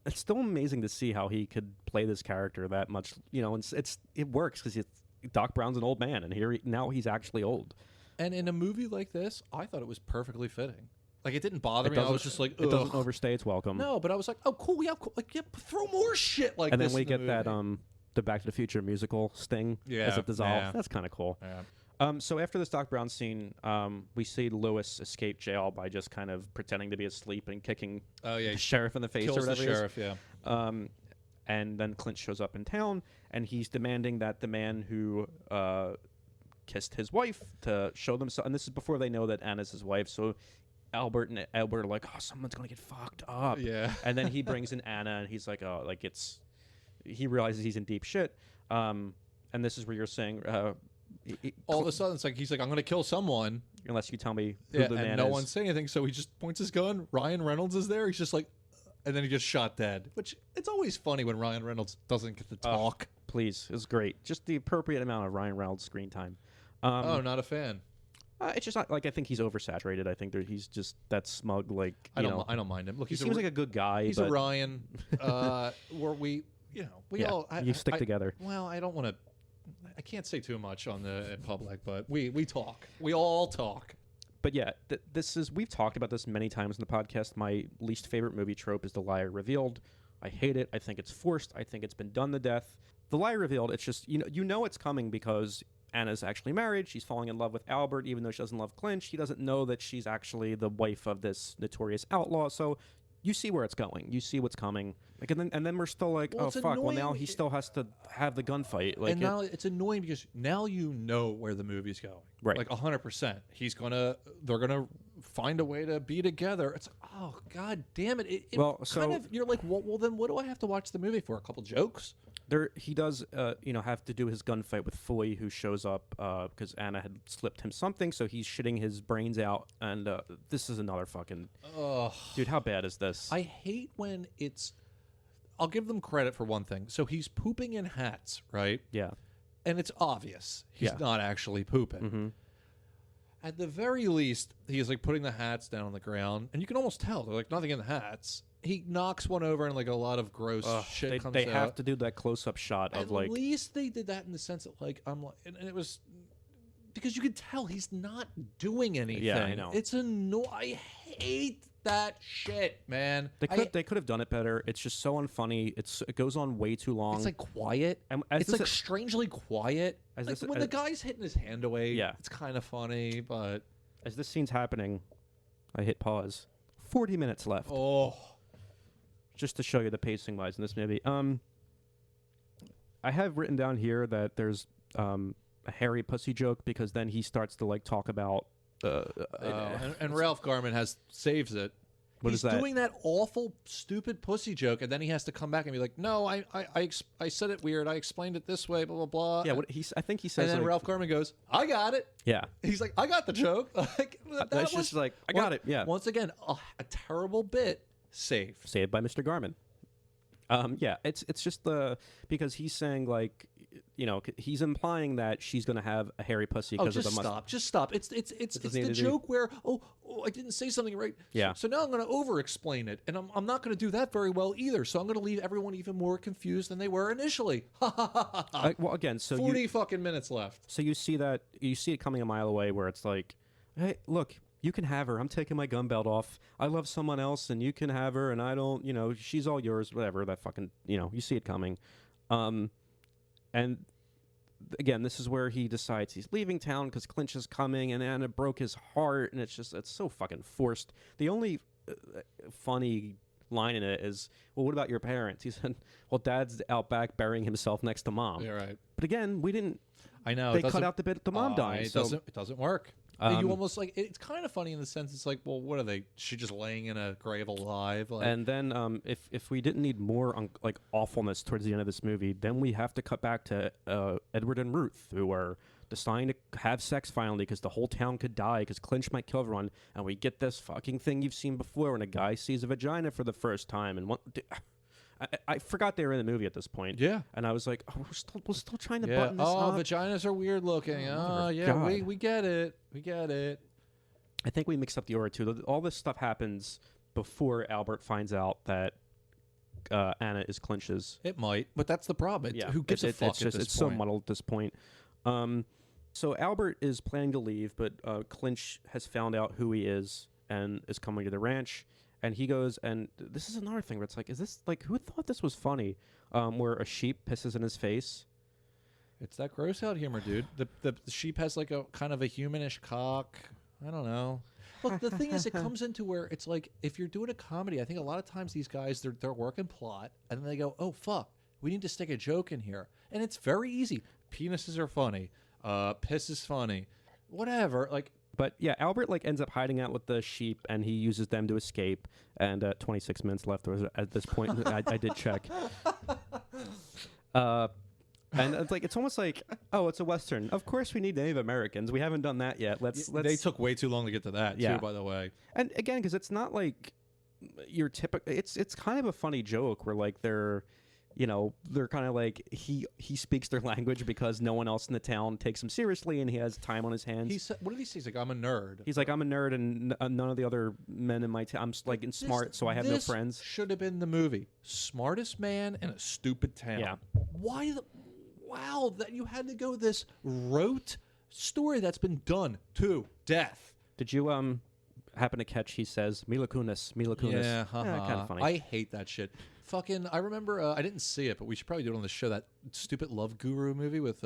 still amazing to see how he could play this character that much. You know, and it works because Doc Brown's an old man, and now he's actually old. And in a movie like this, I thought it was perfectly fitting. Like it didn't bother me. I was just like, ugh. It doesn't overstay its welcome. No, but I was like, oh, cool, yeah, cool. Like, yeah, throw more shit like and this. And then we in get the movie. that the Back to the Future musical sting as it dissolves. Yeah. That's kind of cool. Yeah. So after this Doc Brown scene, we see Lewis escape jail by just kind of pretending to be asleep and kicking the sheriff in the face or whatever. Kills the sheriff, yeah. And then Clint shows up in town, and he's demanding that the man who kissed his wife to show them. And this is before they know that Anna's his wife. So Albert and Albert are like, "Oh, someone's gonna get fucked up." Yeah. And then he brings in Anna, and he's like, "Oh, like he realizes he's in deep shit." And this is where you're saying. All of a sudden, it's like he's like, "I'm going to kill someone," unless you tell me who the man and no is. one's saying anything. So he just points his gun. Ryan Reynolds is there. He's just like, and then he just shot dead. Which it's always funny when Ryan Reynolds doesn't get to talk. Please, it's great. Just the appropriate amount of Ryan Reynolds screen time. Not a fan. It's just not, like I think he's oversaturated. I think he's just that smug. Like I don't mind him. Look, he seems like a good guy. He's a Ryan. Where we all you stick together. Well, I don't want to. I can't say too much on the public, but we talk. We all talk. But yeah, we've talked about this many times in the podcast. My least favorite movie trope is the liar revealed. I hate it. I think it's forced. I think it's been done to death. The liar revealed, it's just, you know it's coming because Anna's actually married. She's falling in love with Albert, even though she doesn't love Clint. She doesn't know that she's actually the wife of this notorious outlaw. So you see where it's going. You see what's coming. Like, and then we're still like, well, oh, fuck. Well, now he still has to have the gunfight. Like, and now it's annoying because now you know where the movie's going. Right. Like 100%. They're going to find a way to be together. It's like, oh, God damn it. You're like, well, then what do I have to watch the movie for? A couple jokes? He does, have to do his gunfight with Foy, who shows up because Anna had slipped him something, so he's shitting his brains out, and this is another fucking... Dude, how bad is this? I hate when it's... I'll give them credit for one thing. So he's pooping in hats, right? Yeah. And it's obvious he's not actually pooping. Mm-hmm. At the very least, he's like putting the hats down on the ground, and you can almost tell there's like nothing in the hats. He knocks one over, and like a lot of gross shit comes out. They have to do that close-up shot of like... At least they did that in the sense that like I'm like, and it was because you could tell he's not doing anything. Yeah, I know. It's I hate that shit, man. They could have done it better. It's just so unfunny. It goes on way too long. It's like quiet. It's like strangely quiet. When the guy's hitting his hand away, it's kind of funny, but as this scene's happening, I hit pause. 40 minutes left. Oh. Just to show you the pacing wise in this movie. I have written down here that there's a hairy pussy joke because then he starts to like talk about and Ralph Garman saves it. He's doing that awful stupid pussy joke, and then he has to come back and be like, "No, I said it weird. I explained it this way, blah blah blah." Yeah, I think he says. And then Ralph Garman goes, "I got it." Yeah, he's like, "I got the joke." Like that's just like, I got it. Yeah. Once again, a terrible bit saved by Mr. Garman. Yeah, it's just because he's saying like, he's implying that she's gonna have a hairy pussy because of the mustache. Just stop. It's the joke where I didn't say something right. Yeah. So now I'm gonna over-explain it, and I'm not gonna do that very well either. So I'm gonna leave everyone even more confused than they were initially. Well, again, so 40 fucking minutes left. So you see it coming a mile away, where it's like, hey, look. You can have her. I'm taking my gun belt off. I love someone else, and you can have her, and I don't, she's all yours, whatever, that fucking, you see it coming. And again, this is where he decides he's leaving town because Clinch is coming, and Anna broke his heart, and it's so fucking forced. The only funny line in it is, well, what about your parents? He said, well, Dad's out back burying himself next to Mom. Yeah, right. But again, we didn't. I know. They cut out the bit of the mom dying. It doesn't work. You almost like it's kind of funny in the sense it's like, well, what are they? She just laying in a grave alive. Like, and then if we didn't need more like awfulness towards the end of this movie, then we have to cut back to Edward and Ruth, who are deciding to have sex finally because the whole town could die because Clinch might kill everyone, and we get this fucking thing you've seen before when a guy sees a vagina for the first time, and I forgot they were in the movie at this point. Yeah. And I was like, oh, we're still trying to button this up. Vaginas are weird looking. Oh, yeah, God. we get it. We get it. I think we mixed up the order, too. All this stuff happens before Albert finds out that Anna is Clinch's. It might, but that's the problem. Who gives a fuck at this It's so muddled at this point. So Albert is planning to leave, but Clinch has found out who he is and is coming to the ranch. And he goes, and this is another thing where it's like, is this, like, who thought this was funny? Where a sheep pisses in his face. It's that gross out humor, dude. The sheep has like a kind of a humanish cock. I don't know. Look, the thing is, it comes into where it's like, if you're doing a comedy, I think a lot of times these guys, they're working plot, and then they go, oh, fuck, we need to stick a joke in here. And it's very easy. Penises are funny. Piss is funny. Whatever. Like, but yeah, Albert like ends up hiding out with the sheep, and he uses them to escape. And 26 minutes left at this point. I did check. And it's like, it's almost like, oh, it's a Western. Of course we need Native Americans. We haven't done that yet. Let's. They took way too long to get to that, too, by the way. And again, because it's not like your typical. It's kind of a funny joke where like they're kind of like he speaks their language because no one else in the town takes him seriously, and he has time on his hands. He said, what did he say? He's like, I'm a nerd. He's like, I'm a nerd, and none of the other men in my town. I'm like smart, so I have no friends. Should have been the movie. Smartest man in a stupid town. Yeah. Why wow, that you had to go this rote story that's been done to death. Did you happen to catch? He says Mila Kunis. Yeah, kind of funny. I hate that shit. Fucking, I remember. I didn't see it, but we should probably do it on the show. That stupid Love Guru movie with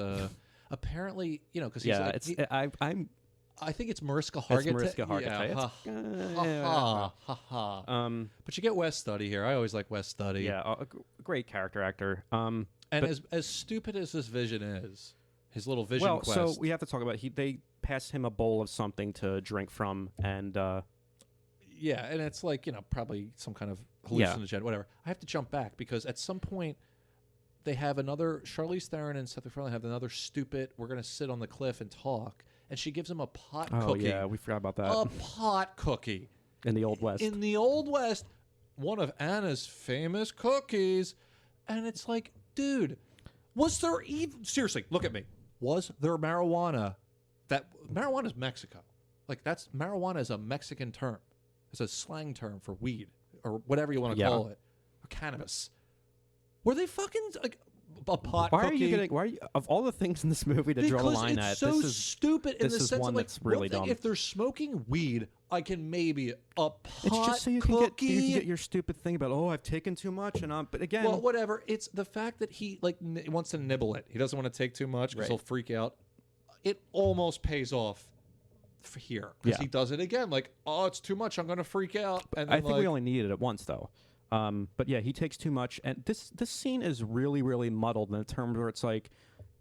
apparently, because he's I think it's Mariska Hargitay. It's Mariska Hargitay. Yeah. But you get Wes Studi here. I always like Wes Studi. Yeah, a great character actor. And as stupid as this vision is, his little vision quest. So we have to talk about they pass him a bowl of something to drink from, and yeah, and it's like probably some kind of hallucinogen, whatever. I have to jump back because at some point they have another Charlize Theron and Seth MacFarlane have another stupid. We're gonna sit on the cliff and talk, and she gives him a pot cookie. Oh yeah, we forgot about that. A pot cookie in the Old West. In the Old West, one of Anna's famous cookies, and it's like, dude, was there even seriously? Look at me. Was there marijuana? That marijuana is Mexico. Like marijuana is a Mexican term. It's a slang term for weed or whatever you want to call it, or cannabis. Were they fucking like a pot cookie? Why are you of all the things in this movie to draw a line at? It's so stupid in the sense one of like, that's really dumb. If they're smoking weed, I can maybe a pot It's just so you cookie. can get your stupid thing about I've taken too much and but again, well, whatever. It's the fact that he wants to nibble it. He doesn't want to take too much because he'll freak out. It almost pays off for here because he does it again. Like, oh, it's too much. I'm going to freak out. And I think we only needed it once though. But yeah, he takes too much, and this scene is really, really muddled in the terms where it's like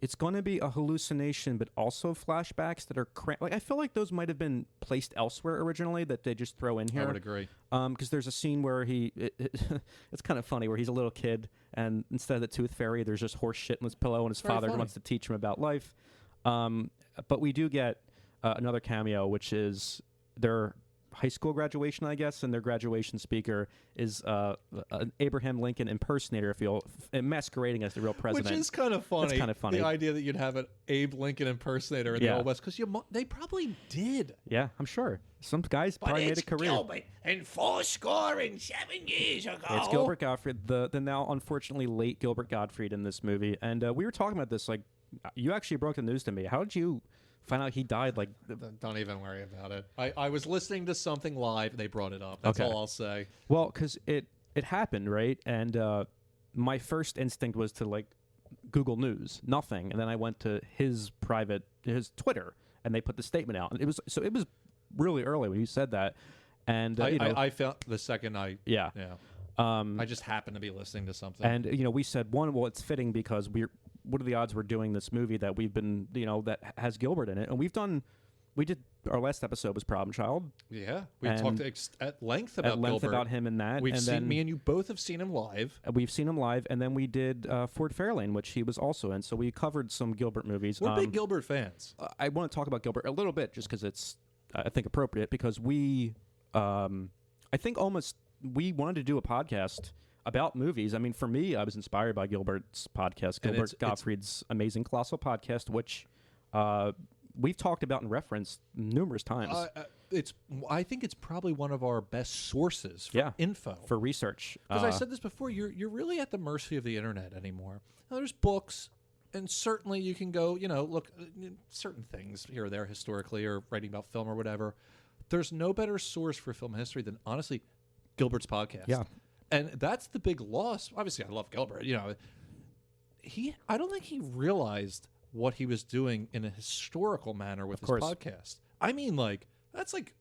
it's going to be a hallucination, but also flashbacks that are like I feel like those might have been placed elsewhere originally that they just throw in here. I would agree. Because there's a scene where it's kind of funny where he's a little kid, and instead of the tooth fairy, there's just horse shit in his pillow, and his father wants to teach him about life. But we do get another cameo, which is they're high school graduation, I guess, and their graduation speaker is an Abraham Lincoln impersonator, if you'll, masquerading as the real president. Which is kind of funny. That's kind of funny. The idea that you'd have an Abe Lincoln impersonator in the Old West, because they probably did. Yeah, I'm sure. Some guys probably made a career. Gilbert, and 77 years ago. It's Gilbert Gottfried, the now unfortunately late Gilbert Gottfried in this movie. And we were talking about this, like, you actually broke the news to me. How did you find out he died? Like, don't even worry about it. I was listening to something live. They brought it up. That's all I'll say. Well, because it happened, right? And my first instinct was to, like, Google News, nothing. And then I went to his Twitter, and they put the statement out. And it was really early when you said that. And I felt the second I yeah. I just happened to be listening to something. And we said, well, it's fitting because what are the odds we're doing this movie that we've been, that has Gilbert in it? And we did, our last episode was Problem Child. Yeah, we talked at length about Gilbert. About him in that. Me and you both have seen him live. We've seen him live, and then we did Fort Fairlane, which he was also in. So we covered some Gilbert movies. We're big Gilbert fans. I want to talk about Gilbert a little bit, just because it's, I think, appropriate, because we wanted to do a podcast about movies. I mean, for me, I was inspired by Gilbert's podcast, Gilbert Gottfried's Amazing Colossal Podcast, which we've talked about and referenced numerous times. I think it's probably one of our best sources for info, for research. Because I said this before, you're really at the mercy of the internet anymore. Now, there's books, and certainly you can go, look certain things here or there historically, or writing about film or whatever. There's no better source for film history than, honestly, Gilbert's podcast. Yeah. And that's the big loss. Obviously, I love Gilbert. I don't think he realized what he was doing in a historical manner with his podcast. I mean, like, that's like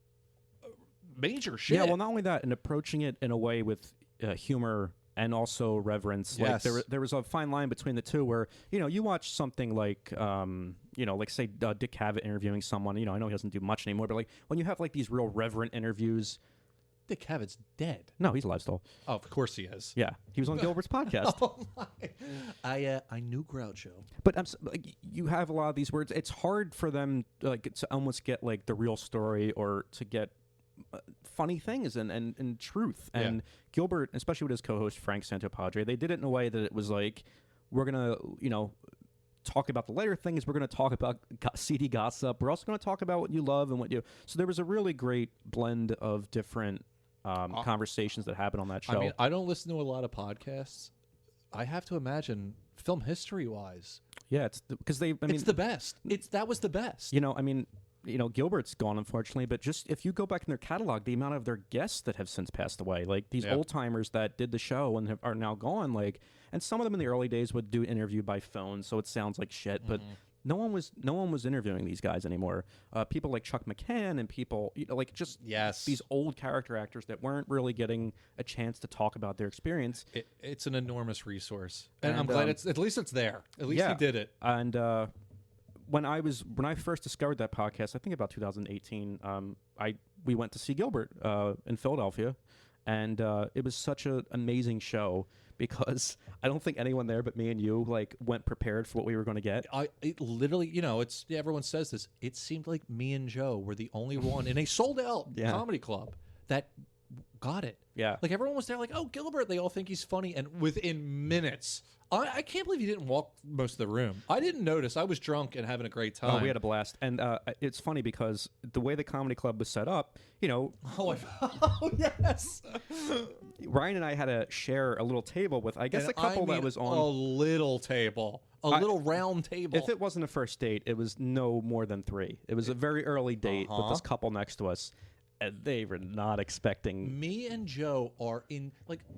major shit. Yeah, well, not only that, and approaching it in a way with humor and also reverence. Yes. Like there was a fine line between the two where, you watch something like, like say Dick Cavett interviewing someone, I know he doesn't do much anymore, but like when you have like these real reverent interviews. Dick Cavett's dead. No, he's alive still. Oh, of course he is. Yeah, he was on Gilbert's podcast. Oh my! I knew Groucho. But you have a lot of these words. It's hard for them to almost get like the real story or to get funny things and truth. And Gilbert, especially with his co-host Frank Santopadre, they did it in a way that it was like, we're gonna talk about the later things. We're going to talk about seedy gossip. We're also going to talk about what you love and what you. So there was a really great blend of different conversations that happened on that show. I mean, I don't listen to a lot of podcasts. I have to imagine film history wise. Yeah, it's because it's the best. That was the best. Gilbert's gone, unfortunately, but just if you go back in their catalog, the amount of their guests that have since passed away, like these old timers that did the show and are now gone, like, and some of them in the early days would do an interview by phone, so it sounds like shit, but no one was interviewing these guys anymore. People like Chuck McCann and people, these old character actors that weren't really getting a chance to talk about their experience. It's an enormous resource, and I'm glad at least it's there. At least he did it. And when I first discovered that podcast, I think about 2018, we went to see Gilbert in Philadelphia, and it was such an amazing show because I don't think anyone there but me and you went prepared for what we were going to get. It literally, everyone says this. It seemed like me and Joe were the only one in a sold out comedy club that got it. Yeah. Like everyone was there like, oh, Gilbert, they all think he's funny. And within minutes, I can't believe he didn't walk most of the room. I didn't notice. I was drunk and having a great time. Oh, we had a blast. And it's funny because the way the comedy club was set up, Oh, yes. Ryan and I had to share a little table with, I guess, a couple that was on. A little table. A little round table. If it wasn't a first date, it was no more than 3. It was a very early date with this couple next to us. And they were not expecting. Me and Joe are in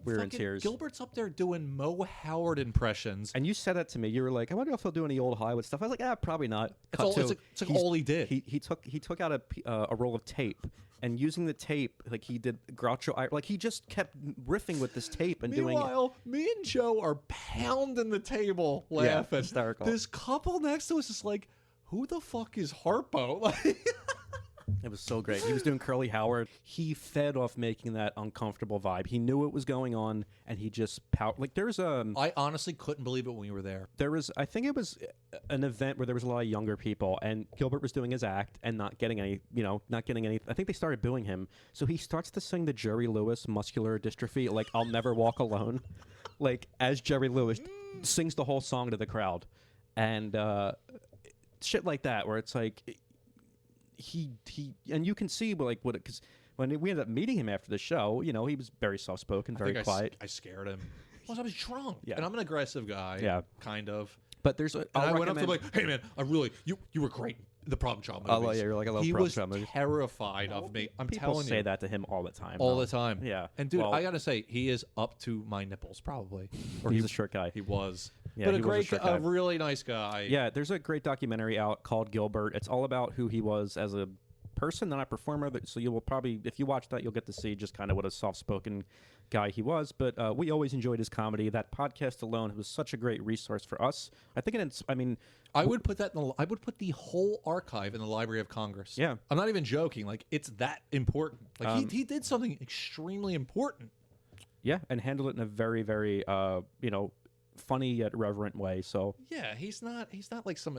we're in tears. Gilbert's up there doing Mo Howard impressions, and you said that to me. You were like, "I wonder if he'll do any old Hollywood stuff." I was like, probably not." It's all he did. He took out a roll of tape, and using the tape, he did Groucho. He just kept riffing with this tape and doing. Meanwhile, me and Joe are pounding the table laughing. Yeah, hysterical. This couple next to us is like, "Who the fuck is Harpo?" It was so great. He was doing Curly Howard. He fed off making that uncomfortable vibe. He knew what was going on, and he just like there's I honestly couldn't believe it when you were there. There was, I think it was an event where there was a lot of younger people, and Gilbert was doing his act and not getting any. I think they started booing him, so he starts to sing the Jerry Lewis Muscular Dystrophy, like "I'll Never Walk Alone," like as Jerry Lewis sings the whole song to the crowd, and shit like that, where it's like. He and you can see like what because when we ended up meeting him after the show, he was very soft spoken, very quiet. I scared him. Well, I was drunk. Yeah, and I'm an aggressive guy. Yeah, kind of. But there's I went up to him like, hey man, I really you were great. The Problem Child movies. Oh yeah, you're like a little He Problem was Child movie. terrified of me. I'm People telling you. say that to him all the time. All the time. Yeah. And dude, Well, I gotta say, he is up to my nipples probably. Or he's a short guy. He was. Yeah, but he a was great, short guy. a really nice guy. Yeah, there's a great documentary out called Gilbert. It's all about who he was as a person, not a performer. So you will probably, if you watch that, you'll get to see just kind of what a soft-spoken guy he was. But we always enjoyed his comedy. That podcast alone was such a great resource for us. I think I would put that. I would put the whole archive in the Library of Congress. Yeah, I'm not even joking. Like it's that important. Like he did something extremely important. Yeah, and handled it in a very, very funny yet reverent way. So yeah, he's not like some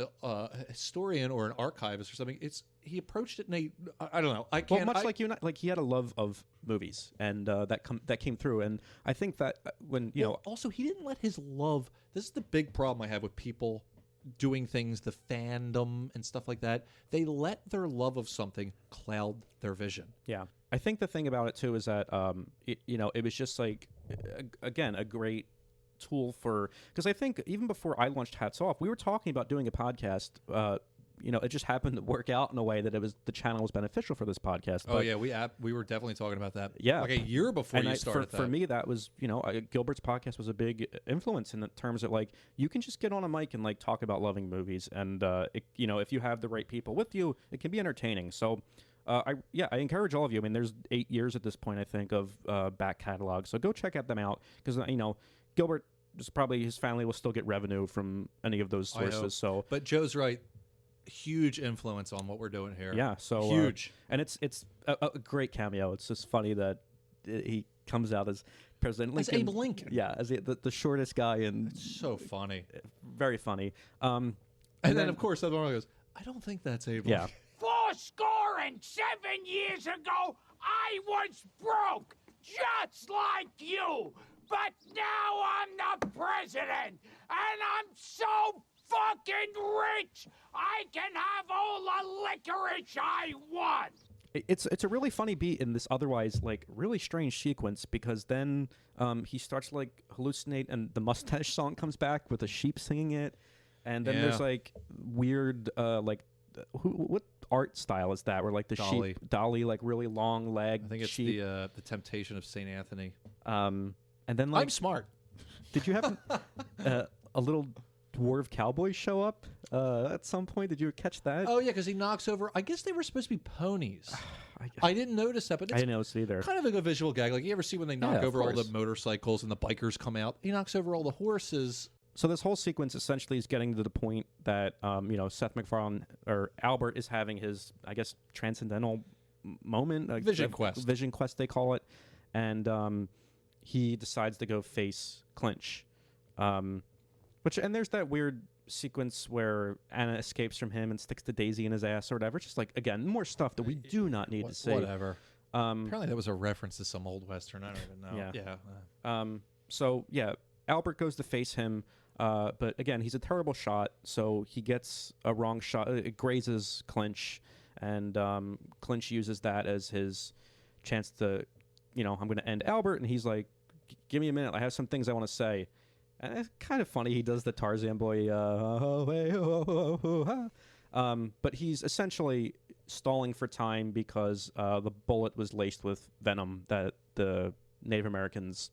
historian or an archivist or something. He approached it in a I don't know. I can't. Well, much like you, like he had a love of movies, and that came through. And I think that when also he didn't let his love. This is the big problem I have with people doing things, the fandom and stuff like that. They let their love of something cloud their vision. Yeah, I think the thing about it too is that it was just like again a great tool for, because I think even before I launched Hats Off, we were talking about doing a podcast. It just happened to work out in a way that the channel was beneficial for this podcast. Oh yeah, we were definitely talking about that. Yeah, like a year before you started. For me, that was Gilbert's podcast was a big influence in the terms that like you can just get on a mic and like talk about loving movies, and if you have the right people with you, it can be entertaining. So. I encourage all of you. I mean, there's 8 years at this point, I think, of back catalog. So go check them out because Gilbert is probably his family will still get revenue from any of those sources. So, but Joe's right. Huge influence on what we're doing here. Yeah, so huge, and it's a great cameo. It's just funny that he comes out as President Lincoln. As Abe Lincoln. Yeah, as the shortest guy, and it's so funny, very funny. And then of course the other one goes, I don't think that's Abe Lincoln. 47 years ago, I was broke, just like you. But now I'm the president, and I'm so fucking rich, I can have all the licorice I want. It's a really funny beat in this otherwise like really strange sequence, because then he starts to like hallucinate, and the mustache song comes back with a sheep singing it, and then there's like weird what art style is that? Where like the Dolly. sheep Dolly, like really long leg. I think it's sheep. the Temptation of Saint Anthony. And then like I'm smart. Did you have a little dwarf cowboy show up at some point? Did you catch that? Oh yeah, because he knocks over. I guess they were supposed to be ponies. I didn't notice that, but I didn't notice either. Kind of like a visual gag. Like you ever see when they knock over all the motorcycles and the bikers come out? He knocks over all the horses. So this whole sequence essentially is getting to the point that Seth MacFarlane or Albert is having his, I guess, transcendental moment, vision quest they call it, and he decides to go face Clinch, and there's that weird sequence where Anna escapes from him and sticks the daisy in his ass or whatever. Just like again, more stuff that we do not need to see. Whatever. Apparently that was a reference to some old Western. I don't even know. Yeah. So yeah, Albert goes to face him. But again, he's a terrible shot, so he gets a wrong shot. It grazes Clinch, and Clinch uses that as his chance to, I'm going to end Albert. And he's like, give me a minute. I have some things I want to say. And it's kind of funny. He does the Tarzan boy. But he's essentially stalling for time because the bullet was laced with venom that the Native Americans,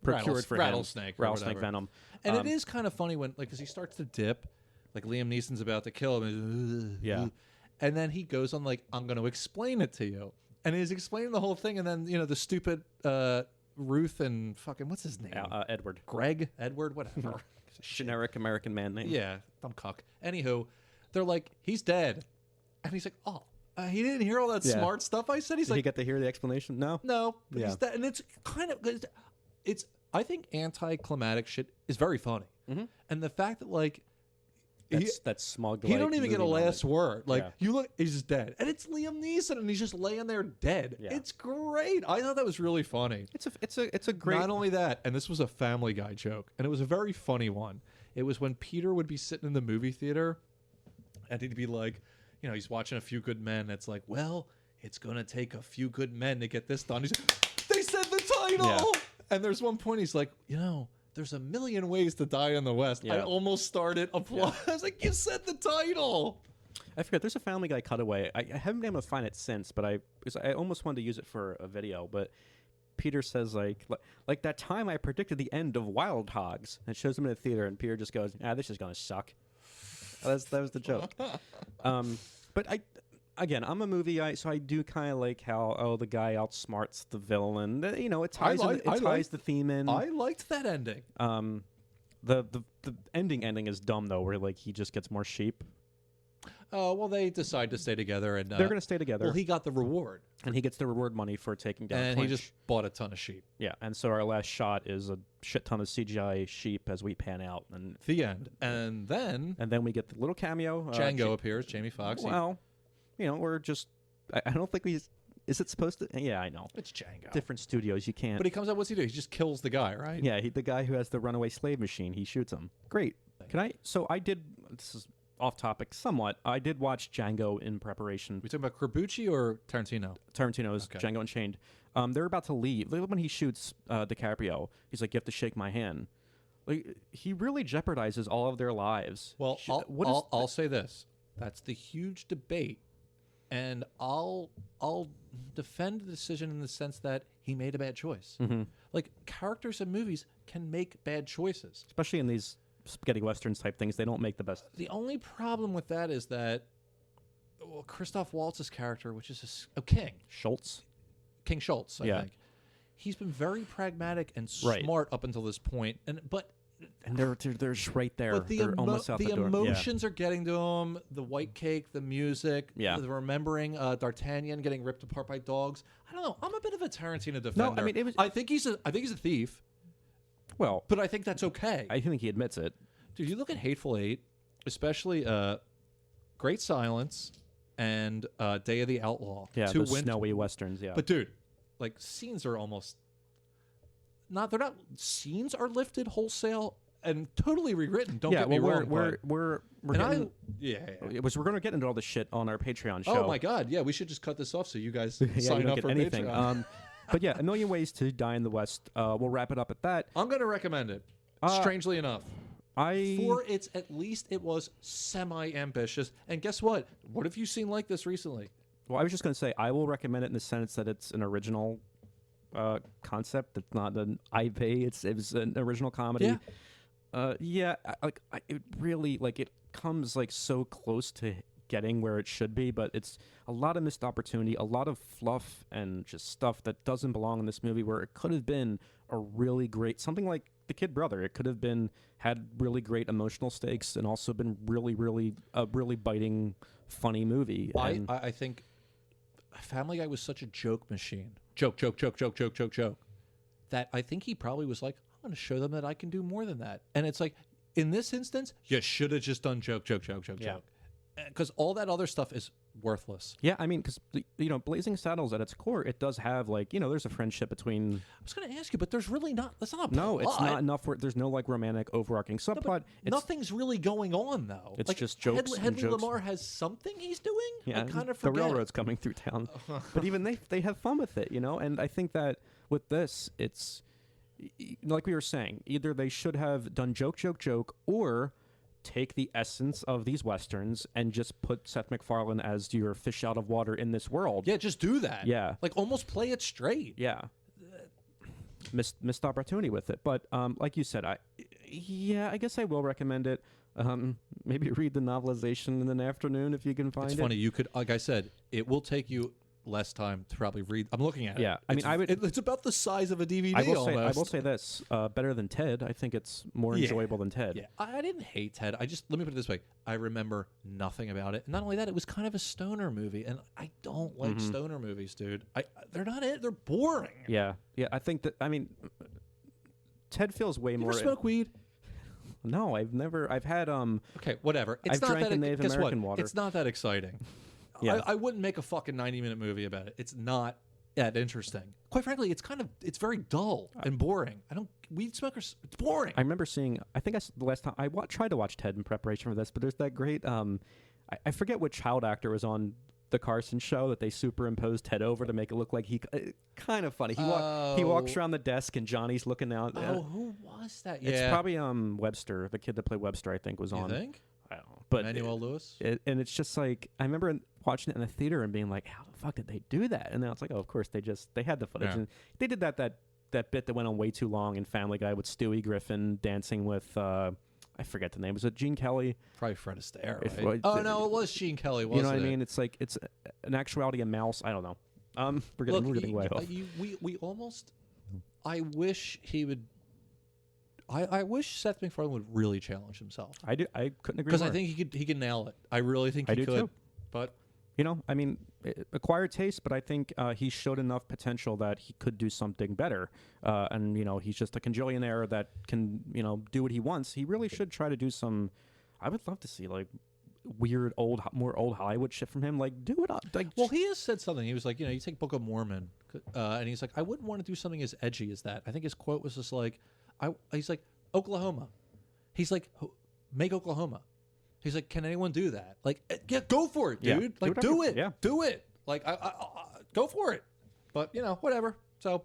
procured for rattlesnake venom. And it is kind of funny when, like, because he starts to dip, like Liam Neeson's about to kill him. Yeah. And then he goes on, like, I'm going to explain it to you. And he's explaining the whole thing, and then, the stupid Ruth and fucking, what's his name? Edward. Greg? Edward? Whatever. Generic American man name. Yeah, dumb cuck. Anywho, they're like, he's dead. And he's like, oh, he didn't hear all that Yeah. smart stuff I said. He's Did like, he get to hear the explanation? No. no. But Yeah. he's that, and it's kind of, it's, I think anticlimactic shit is very funny. And the fact that, like, That's smug. he don't even get a last word. Like, Yeah. you look, he's just dead. And it's Liam Neeson, and he's just laying there dead. Yeah. It's great. I thought that was really funny. It's a great. Not only that, and this was a Family Guy joke, and it was a very funny one. It was when Peter would be sitting in the movie theater, and he'd be like, you know, he's watching A Few Good Men. It's like, well, it's going to take a few good men to get this done. He's like, they said the title! Yeah. And there's one point he's like, you know, there's a million ways to die in the West. I almost started applause. I was like, you said the title! I forget. There's a Family Guy cutaway. I haven't been able to find it since, but I almost wanted to use it for a video. But Peter says like that time I predicted the end of Wild Hogs, and it shows him in the theater, and Peter just goes, this is gonna suck. That was the joke. But I'm a movie guy, so I do kind of like how the guy outsmarts the villain. You know, it ties the theme in. I liked that ending. The ending is dumb though, where like he just gets more sheep. Well, they decide to stay together, and They're going to stay together. Well, he got the reward, and he gets the reward money for taking down. and Clinch. he just bought a ton of sheep. Yeah, and so our last shot is a shit ton of CGI sheep as we pan out, and The end, and then we get the little cameo. Django appears, Jamie Foxx. Well, you know, we're just. I don't think we. Is it supposed to? Yeah, I know. It's Django. Different studios, you can't. But he comes out. What's he do? He just kills the guy, right? Yeah, the guy who has the runaway slave machine. He shoots him. Great. Can I? So I did. This is off topic somewhat. I did watch Django in preparation. We talking about Corbucci or Tarantino? Tarantino's Okay. Django Unchained. They're about to leave. When he shoots DiCaprio, he's like, "You have to shake my hand." Like he really jeopardizes all of their lives. Well, I'll say this: that's the huge debate, and I'll defend the decision in the sense that he made a bad choice. Like characters in movies can make bad choices, especially in these spaghetti westerns type things. They don't make the best. The only problem with that is that Christoph Waltz's character, which is King Schultz, I think, he's been very pragmatic and smart up until this point, and they're just right there. But they're almost out the door. emotions are getting to him. The white cake, the music, Yeah. the remembering D'Artagnan getting ripped apart by dogs. I don't know. I'm a bit of a Tarantino defender. No, I mean, it was. I think he's a thief. Well, but I think that's okay. I think he admits it. Dude, you look at Hateful Eight, especially Great Silence and Day of the Outlaw. Yeah, the snowy westerns. Yeah, but dude, like scenes are almost not. They're not. Scenes are lifted wholesale and totally rewritten. Don't get me wrong. We're we're going to get into all this shit on our Patreon show. Oh my god, yeah, we should just cut this off so you guys yeah, sign you don't up get for anything. Patreon. But yeah, A Million Ways to Die in the West. We'll wrap it up at that. I'm going to recommend it. Strangely enough, it was semi-ambitious. And guess what? What have you seen like this recently? Well, I was just going to say I will recommend it in the sense that it's an original concept. It's not an IP. It's an original comedy. Yeah. It really it comes so close to getting where it should be, but it's a lot of missed opportunity, a lot of fluff and just stuff that doesn't belong in this movie, where it could have been a really great something like The Kid Brother. It could have had really great emotional stakes and also been really biting, funny movie. I think Family Guy was such a joke machine. Joke. That I think he probably was like, I'm going to show them that I can do more than that. And it's like, in this instance, you should have just done joke. Because all that other stuff is worthless. Yeah, I mean, because Blazing Saddles at its core, it does have there's a friendship between. I was going to ask you, but there's really not. That's not a plot. No, it's not enough. There's no romantic overarching subplot. Nothing's really going on though. It's just jokes. Headley jokes. Lamar has something he's doing. Yeah, I kind of the forget. railroad's coming through town, but even they have fun with it, And I think that with this, it's like we were saying. Either they should have done joke, or take the essence of these westerns and just put Seth MacFarlane as your fish out of water in this world. Yeah, just do that. Yeah, almost play it straight. Yeah, missed opportunity with it. But like you said, I guess I will recommend it. Maybe read the novelization in an afternoon if you can find it. It's funny. You could, like I said, it will take you less time to probably read. I'm looking at it. Yeah, I mean, It's about the size of a DVD. I will almost. say this: better than Ted. I think it's more enjoyable than Ted. Yeah, I didn't hate Ted. Let me put it this way: I remember nothing about it. And not only that, it was kind of a stoner movie, and I don't like stoner movies, dude. They're not it. They're boring. Yeah. I think that. I mean, Ted feels way You more. ever smoke weed? No, I've never. I've had Okay, whatever. It's I've not drank that. in Native Guess American what? water. It's not that exciting. Yeah. I wouldn't make a fucking 90-minute movie about it. It's not that interesting. Quite frankly, it's very dull and boring. Weed smokers. It's boring. I remember seeing. I think the last time I tried to watch Ted in preparation for this, but there's that great. I forget what child actor was on the Carson show that they superimposed Ted over to make it look like he. Kind of funny. He walks around the desk and Johnny's looking out. Oh, who was that? Yeah. It's probably Webster, the kid that played Webster. I think was on. You think? I don't know. But Emmanuel Lewis. And it's just like I remember watching it in the theater and being like, "How the fuck did they do that?" And then it's like, "Oh, of course they had the footage." Yeah. And they did that bit that went on way too long in Family Guy with Stewie Griffin dancing with I forget the name. Was it Gene Kelly? Probably Fred Astaire, If- right? well, Oh no, it was Gene Kelly. You know Wasn't what I it? mean? It's like it's in actuality a mouse. I don't know. We're getting way off. We almost. I wish he would. I wish Seth MacFarlane would really challenge himself. I couldn't agree Because more. I think he could nail it. I really think I he do could. too. But You know, I mean, acquired taste, but I think he showed enough potential that he could do something better. And, you know, he's just a congillionaire that can, you know, do what he wants. He really should try to do some, I would love to see, like, weird, more old Hollywood shit from him. Like, do it up. Like, well, he has said something. He was like, you know, you take Book of Mormon, and he's like, I wouldn't want to do something as edgy as that. I think his quote was just like, he's like, Oklahoma. He's like, make Oklahoma. He's like, can anyone do that? Like, yeah, go for it, dude. Yeah. Like, do it. Yeah. Do it. Like, I go for it. But, you know, whatever. So,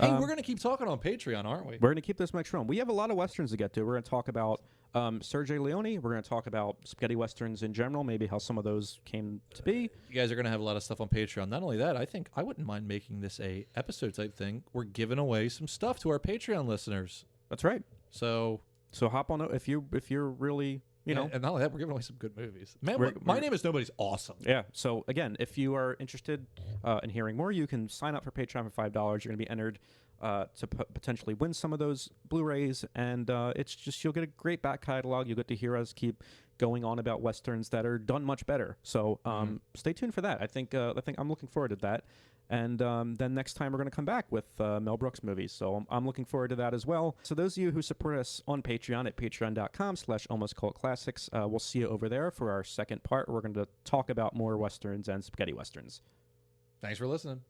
hey, we're going to keep talking on Patreon, aren't we? We're going to keep this mix rolling. We have a lot of Westerns to get to. We're going to talk about Sergio Leone. We're going to talk about spaghetti Westerns in general, maybe how some of those came to be. You guys are going to have a lot of stuff on Patreon. Not only that, I think I wouldn't mind making this a episode type thing. We're giving away some stuff to our Patreon listeners. That's right. So hop on if you're really, you know. And not only that, we're giving away some good movies. Man, My Name is Nobody's awesome. Yeah. So again, if you are interested in hearing more, you can sign up for Patreon for $5. You're going to be entered to potentially win some of those Blu-rays, and it's just you'll get a great back catalog. You'll get to hear us keep going on about Westerns that are done much better. So stay tuned for that. I think I'm looking forward to that. And then next time we're going to come back with Mel Brooks movies. So I'm looking forward to that as well. So those of you who support us on Patreon at patreon.com/almostcultclassics, we'll see you over there for our second part. We're going to talk about more Westerns and spaghetti Westerns. Thanks for listening.